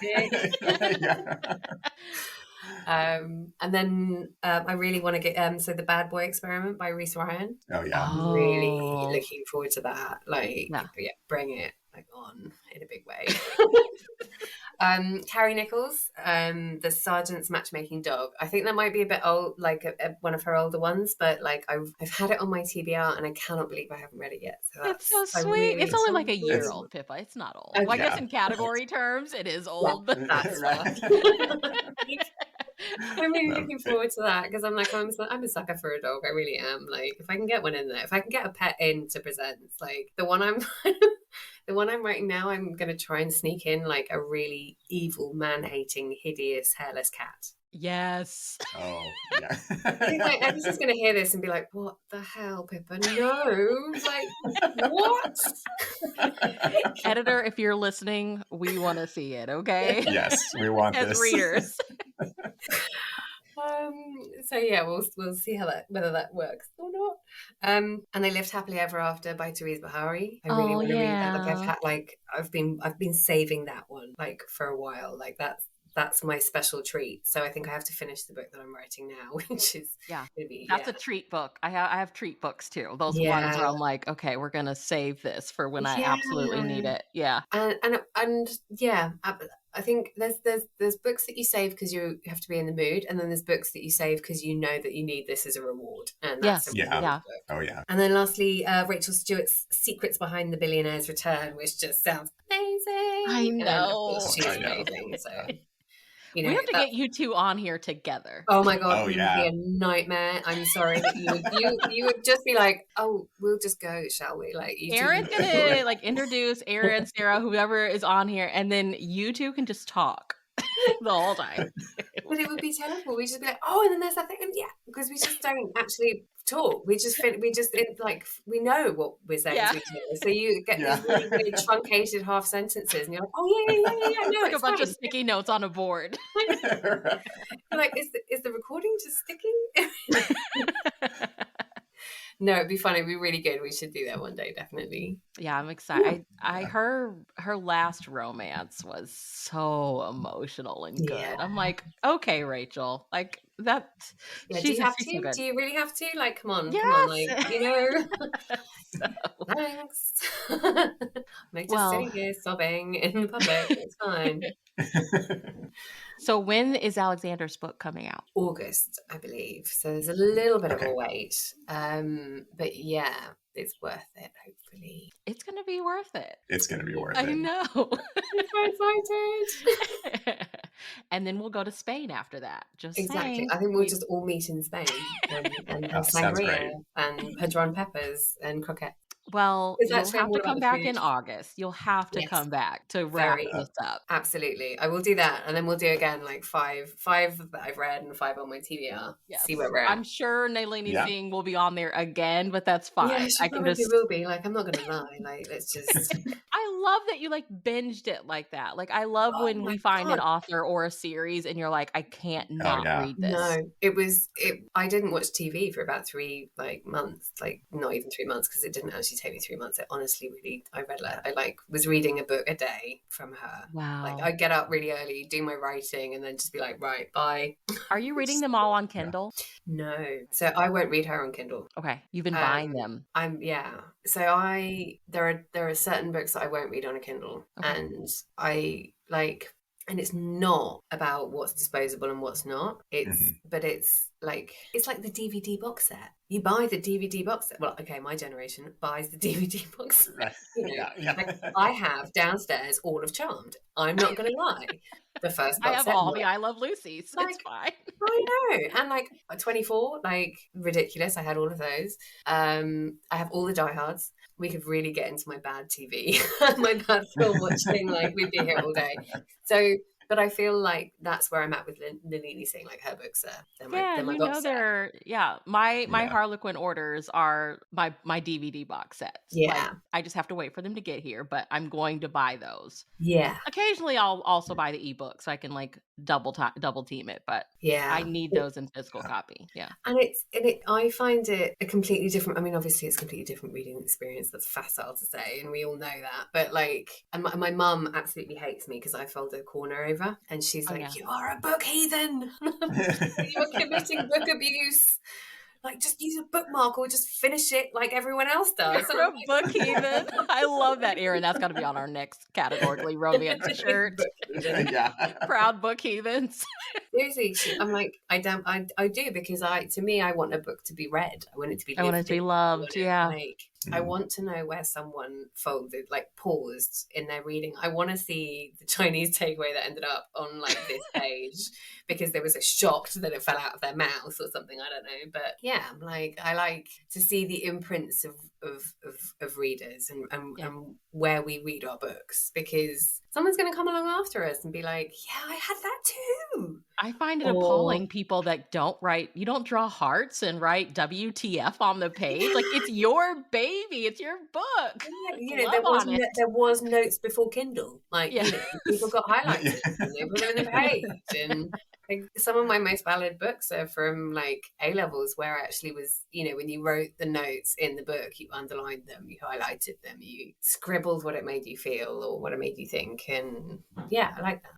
And then I really want to get so The Bad Boy Experiment by Reese Ryan. I'm really looking forward to that. Like, bring it like on in a big way. Carrie Nichols, the Sergeant's Matchmaking Dog. I think that might be a bit old, like one of her older ones, but like I've had it on my TBR and I cannot believe I haven't read it yet. So that's so sweet. It's only like a year old, Pippa. It's not old. Okay. Well, I guess in category terms, it is old. Yeah, that's right. I'm really looking forward to that because I'm a sucker for a dog. I really am. Like if I can get one in there, if I can get a pet in to presents, like the one I'm writing now, I'm going to try and sneak in like a really evil, man-hating, hideous, hairless cat. Yes. Oh, yeah. Like, everyone's going to hear this and be like, what the hell, Pippa? No. Like, what? Editor, if you're listening, we want to see it, okay? Yes, we want as this. readers. So yeah, we'll see whether that works or not. And They Lived Happily Ever After by Therese Beharrie. I really want to read that. Like I've been saving that one like for a while. Like that's my special treat. So I think I have to finish the book that I'm writing now, which is that's a treat book. I have treat books too. Those ones where I'm like, okay, we're gonna save this for when I absolutely need it. Yeah. And yeah, I think there's books that you save because you have to be in the mood, and then there's books that you save because you know that you need this as a reward. And that's a reward book. Oh yeah. And then lastly, Rachael Stewart's Secrets Behind the Billionaire's Return, which just sounds amazing. I know. She's amazing. So we have to get you two on here together. Oh my god, it would be a nightmare. I'm sorry that you would just be like, oh, we'll just go, shall we? Like Erin's gonna like introduce Erin, Sarah, whoever is on here, and then you two can just talk the whole time. But it would be terrible. We'd just be like, oh, and then there's that thing, and because we just don't actually talk. We just like we know what we're saying to each other. So you get these really, really truncated half sentences, and you're like, oh yeah. No, it's like a bunch of sticky notes on a board. You're like, is the recording just sticking? No, it'd be fun. It'd be really good. We should do that one day, definitely. Yeah, I'm excited. Her last romance was so emotional and good. Yeah. I'm like, okay, Rachael, like that. Yeah, do you have to? So do you really have to? Like, come on, like you know. Thanks. I'm just sitting here sobbing in public. It's fine. So when is Alexander's book coming out? August, I believe. So there's a little bit of a wait. But yeah, it's worth it, hopefully. It's going to be worth it. It's going to be worth it. I know. I'm so excited. And then we'll go to Spain after that. Exactly. Saying. I think we'll just all meet in Spain and sangria and Padron peppers and croquettes. Well, Because you'll actually I'm have all to about come the back food. in August. You'll have to Yes. come back to wrap Very. this up. Absolutely. I will do that. And then we'll do again like five that I've read and 5 on my TBR. Yes. See where we're at. I'm sure Nalini Singh will be on there again, but that's fine. Yeah, she probably will be. Like, I'm not going to lie. Like, let's just... I love that you like binged it like that. Like, I love when we find an author or a series and you're like, I can't not read this. No, I didn't watch TV for about 3 months, like not even 3 months, because it didn't actually take me 3 months. It honestly really, I was reading a book a day from her. Wow. Like, I'd get up really early, do my writing, and then just be like, right, bye. Are you reading them all on Kindle? No. So I won't read her on Kindle. Okay. You've been buying them. So there are certain books that I won't read on a Kindle. Okay. And I like, and it's not about what's disposable and what's not. But it's like the DVD box set. You buy the DVD box set. Well, okay, my generation buys the DVD box set. Like, I have downstairs all of Charmed. I'm not going to lie. The first box I have set, all the I Love Lucy, so it's fine. I know. And like 24, like ridiculous. I had all of those. I have all the diehards. We could really get into my bad TV, my bad film watching. Like, we'd be here all day. So, but I feel like that's where I'm at with Nalini Singh. Like, her books are my Harlequin orders are my DVD box sets. Yeah, like, I just have to wait for them to get here, but I'm going to buy those. Yeah. Occasionally, I'll also buy the ebook so I can like double team it. But I need those in physical copy. Yeah, and I find it a completely different. I mean, obviously, it's a completely different reading experience. That's facile to say, and we all know that. But like, and my mum absolutely hates me because I fold a corner over, and she's like, "You are a book heathen. You're committing book abuse. Like, just use a bookmark or just finish it like everyone else does." You're a book heathen. I love that, Erin. That's got to be on our next categorically romance shirt. Proud book heathens. Seriously, I'm like, I do, because to me, I want a book to be read. I want it to be lived. I want it to be loved. Yeah. I want to know where someone folded, like paused in their reading. I want to see the Chinese takeaway that ended up on like this page because there was a shocked that it fell out of their mouth or something. I don't know. But yeah, like, I like to see the imprints of readers and where we read our books, because someone's going to come along after us and be like, yeah, I had that too. I find it appalling, people that don't write, you don't draw hearts and write WTF on the page. Like, it's your baby, it's your book. There was notes before Kindle. Like, people got highlighted and they put them in the page. And like, some of my most valid books are from like A-levels, where I actually was, when you wrote the notes in the book, you underlined them, you highlighted them, you scribbled what it made you feel or what it made you think. And yeah, I like that.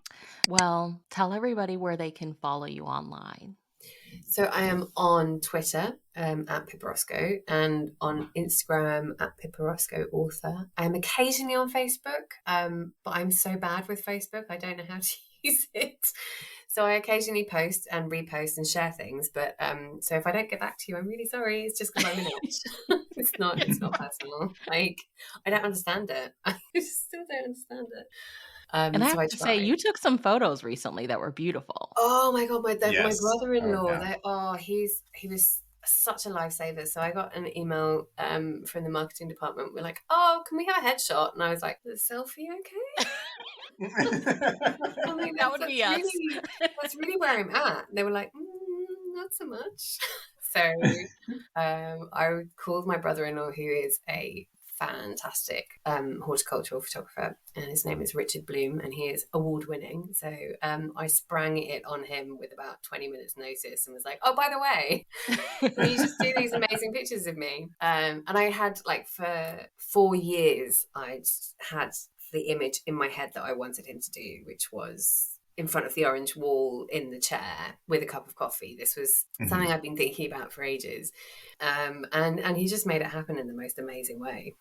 Well, tell everybody where they can follow you online. So I am on Twitter at Pippa Roscoe, and on Instagram at Pippa Roscoe Author. I am occasionally on Facebook, but I'm so bad with Facebook, I don't know how to use it. So I occasionally post and repost and share things. But so if I don't get back to you, I'm really sorry. It's just because I'm in it. It's not personal. Like, I don't understand it. I still don't understand it. And I have to say, you took some photos recently that were beautiful. Oh my God, my brother-in-law, he was such a lifesaver. So I got an email from the marketing department. We're like, oh, can we have a headshot? And I was like, is a selfie okay? I mean, that would be us. That's really where I'm at. They were like, not so much. So I called my brother-in-law, who is a fantastic horticultural photographer, and his name is Richard Bloom, and he is award-winning. So I sprang it on him with about 20 minutes notice and was like, oh, by the way, can you just do these amazing pictures of me? And I had, like, for 4 years, I'd had the image in my head that I wanted him to do, which was in front of the orange wall in the chair with a cup of coffee. This was something I've been thinking about for ages. And he just made it happen in the most amazing way.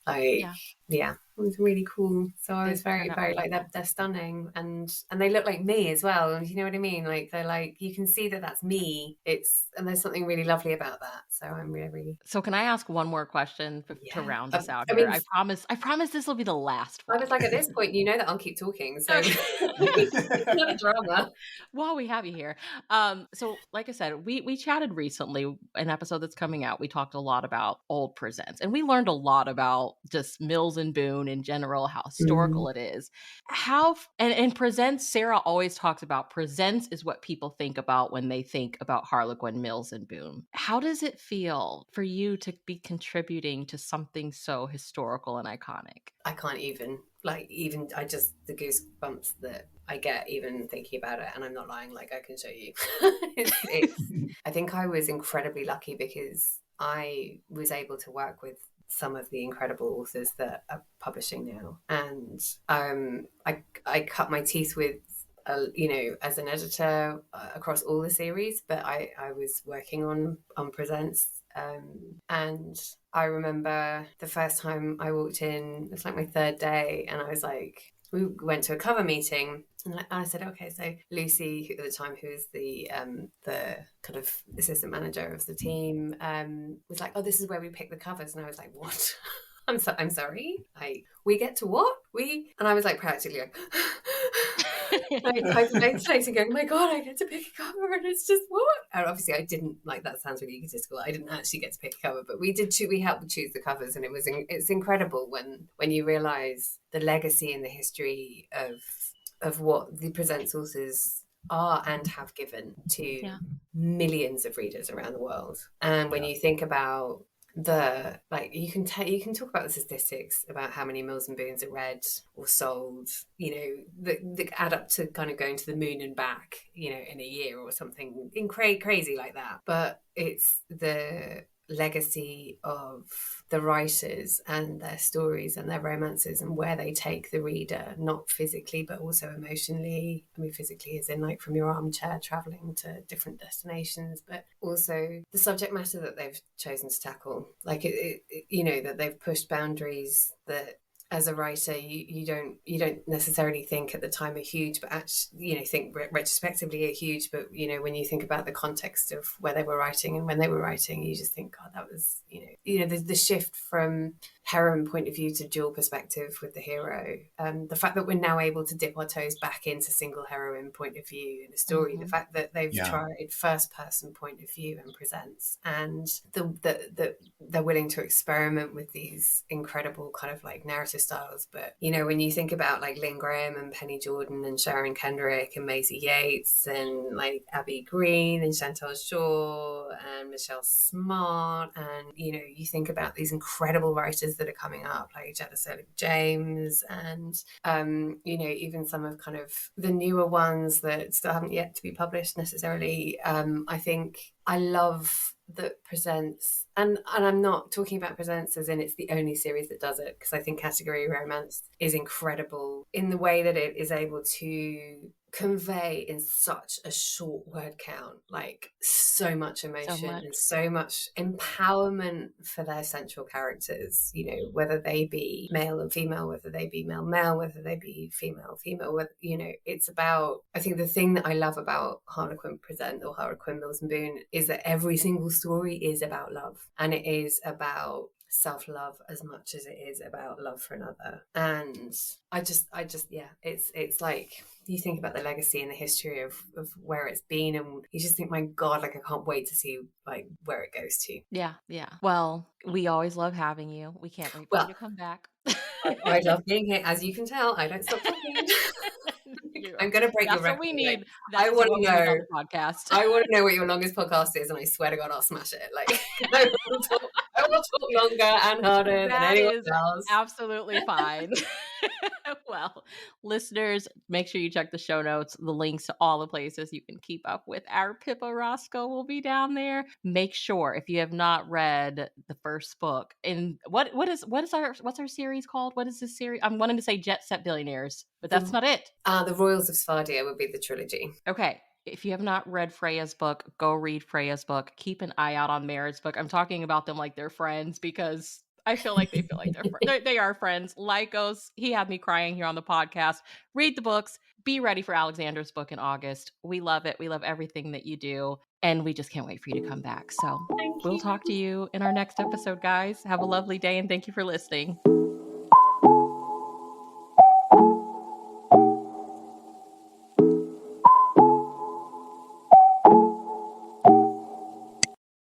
Yeah, it was really cool. So I was very, very like, they're stunning, and they look like me as well. You know what I mean? Like, they're like, you can see that that's me. And there's something really lovely about that. So I'm really. So can I ask one more question to round us out here? I promise this will be the last one. I was like, at this point, that I'll keep talking. So it's not a drama. While we have you here, so like I said, we chatted recently, an episode that's coming out. We talked a lot about old presents, and we learned a lot about just Mills and Boone in general, how historical it is. And presents, Sarah always talks about presents is what people think about when they think about Harlequin, Mills, and Boone. How does it feel for you to be contributing to something so historical and iconic? I can't even the goosebumps that I get even thinking about it, and I'm not lying, like I can show you. I think I was incredibly lucky because I was able to work with some of the incredible authors that are publishing now, and I cut my teeth with as an editor across all the series, but I was working on presents, and I remember the first time I walked in, it was like my third day, and I was like, we went to a cover meeting, and I said, okay, so Lucy, at the time, who was the kind of assistant manager of the team, was like, oh, this is where we pick the covers, and I was like, what? I'm sorry. We get to what? And I was like practically like hyperventilating, going, oh my God, I get to pick a cover, and it's just what? And obviously I didn't, like, that sounds really egotistical. I didn't actually get to pick a cover, but we helped choose the covers, and it's incredible when you realise the legacy and the history of what the Presents authors are and have given to millions of readers around the world. And when you think about you can talk about the statistics about how many Mills and Boons are read or sold, that add up to kind of going to the moon and back, in a year or something crazy like that. But it's the legacy of the writers and their stories and their romances and where they take the reader, not physically but also emotionally. I mean, physically as in like from your armchair traveling to different destinations, but also the subject matter that they've chosen to tackle, like that they've pushed boundaries that as a writer you don't necessarily think at the time are huge, but actually think retrospectively are huge, but when you think about the context of where they were writing and when they were writing, you just think, God, that was the shift from heroine point of view to dual perspective with the hero, the fact that we're now able to dip our toes back into single heroine point of view in a story, the fact that they've tried first person point of view and presents, and that they're willing to experiment with these incredible kind of like narrative styles. But when you think about like Lynn Graham and Penny Jordan and Sharon Kendrick and Maisie Yates and like Abby Green and Chantal Shaw and Michelle Smart, and you think about these incredible writers that are coming up like Jadesola James and even some of kind of the newer ones that still haven't yet to be published necessarily. I think I love that Presents, and I'm not talking about Presents as in it's the only series that does it, because I think category romance is incredible in the way that it is able to convey in such a short word count like so much emotion and so much empowerment for their central characters, whether they be male and female, whether they be male, whether they be female, it's about, I think the thing that I love about Harlequin Present or Harlequin Mills and Boone is that every single story is about love, and it is about self-love as much as it is about love for another. And I just it's like you think about the legacy and the history of where it's been, and you just think, my God, like I can't wait to see like where it goes to. Yeah Well, we always love having you. We can't wait for you to come back. I love being here. As you can tell, I don't stop talking. I'm going to break your record. That's what we need. I want to know on the podcast. I want to know what your longest podcast is, and I swear to God, I'll smash it. Like I will talk longer and harder than anyone else. Absolutely fine. Well, listeners, make sure you check the show notes. The links to all the places you can keep up with our Pippa Roscoe will be down there. Make sure, if you have not read the first book, and what's our series called? What is this series? I'm wanting to say Jet Set Billionaires, but that's not it. The Royals of Sfardia would be the trilogy. Okay. If you have not read Freya's book, go read Freya's book. Keep an eye out on Merritt's book. I'm talking about them like they're friends because I feel like they feel like they are friends. Lycos, he had me crying here on the podcast. Read the books. Be ready for Alexander's book in August. We love it. We love everything that you do. And we just can't wait for you to come back. So we'll talk to you in our next episode, guys. Have a lovely day, and thank you for listening.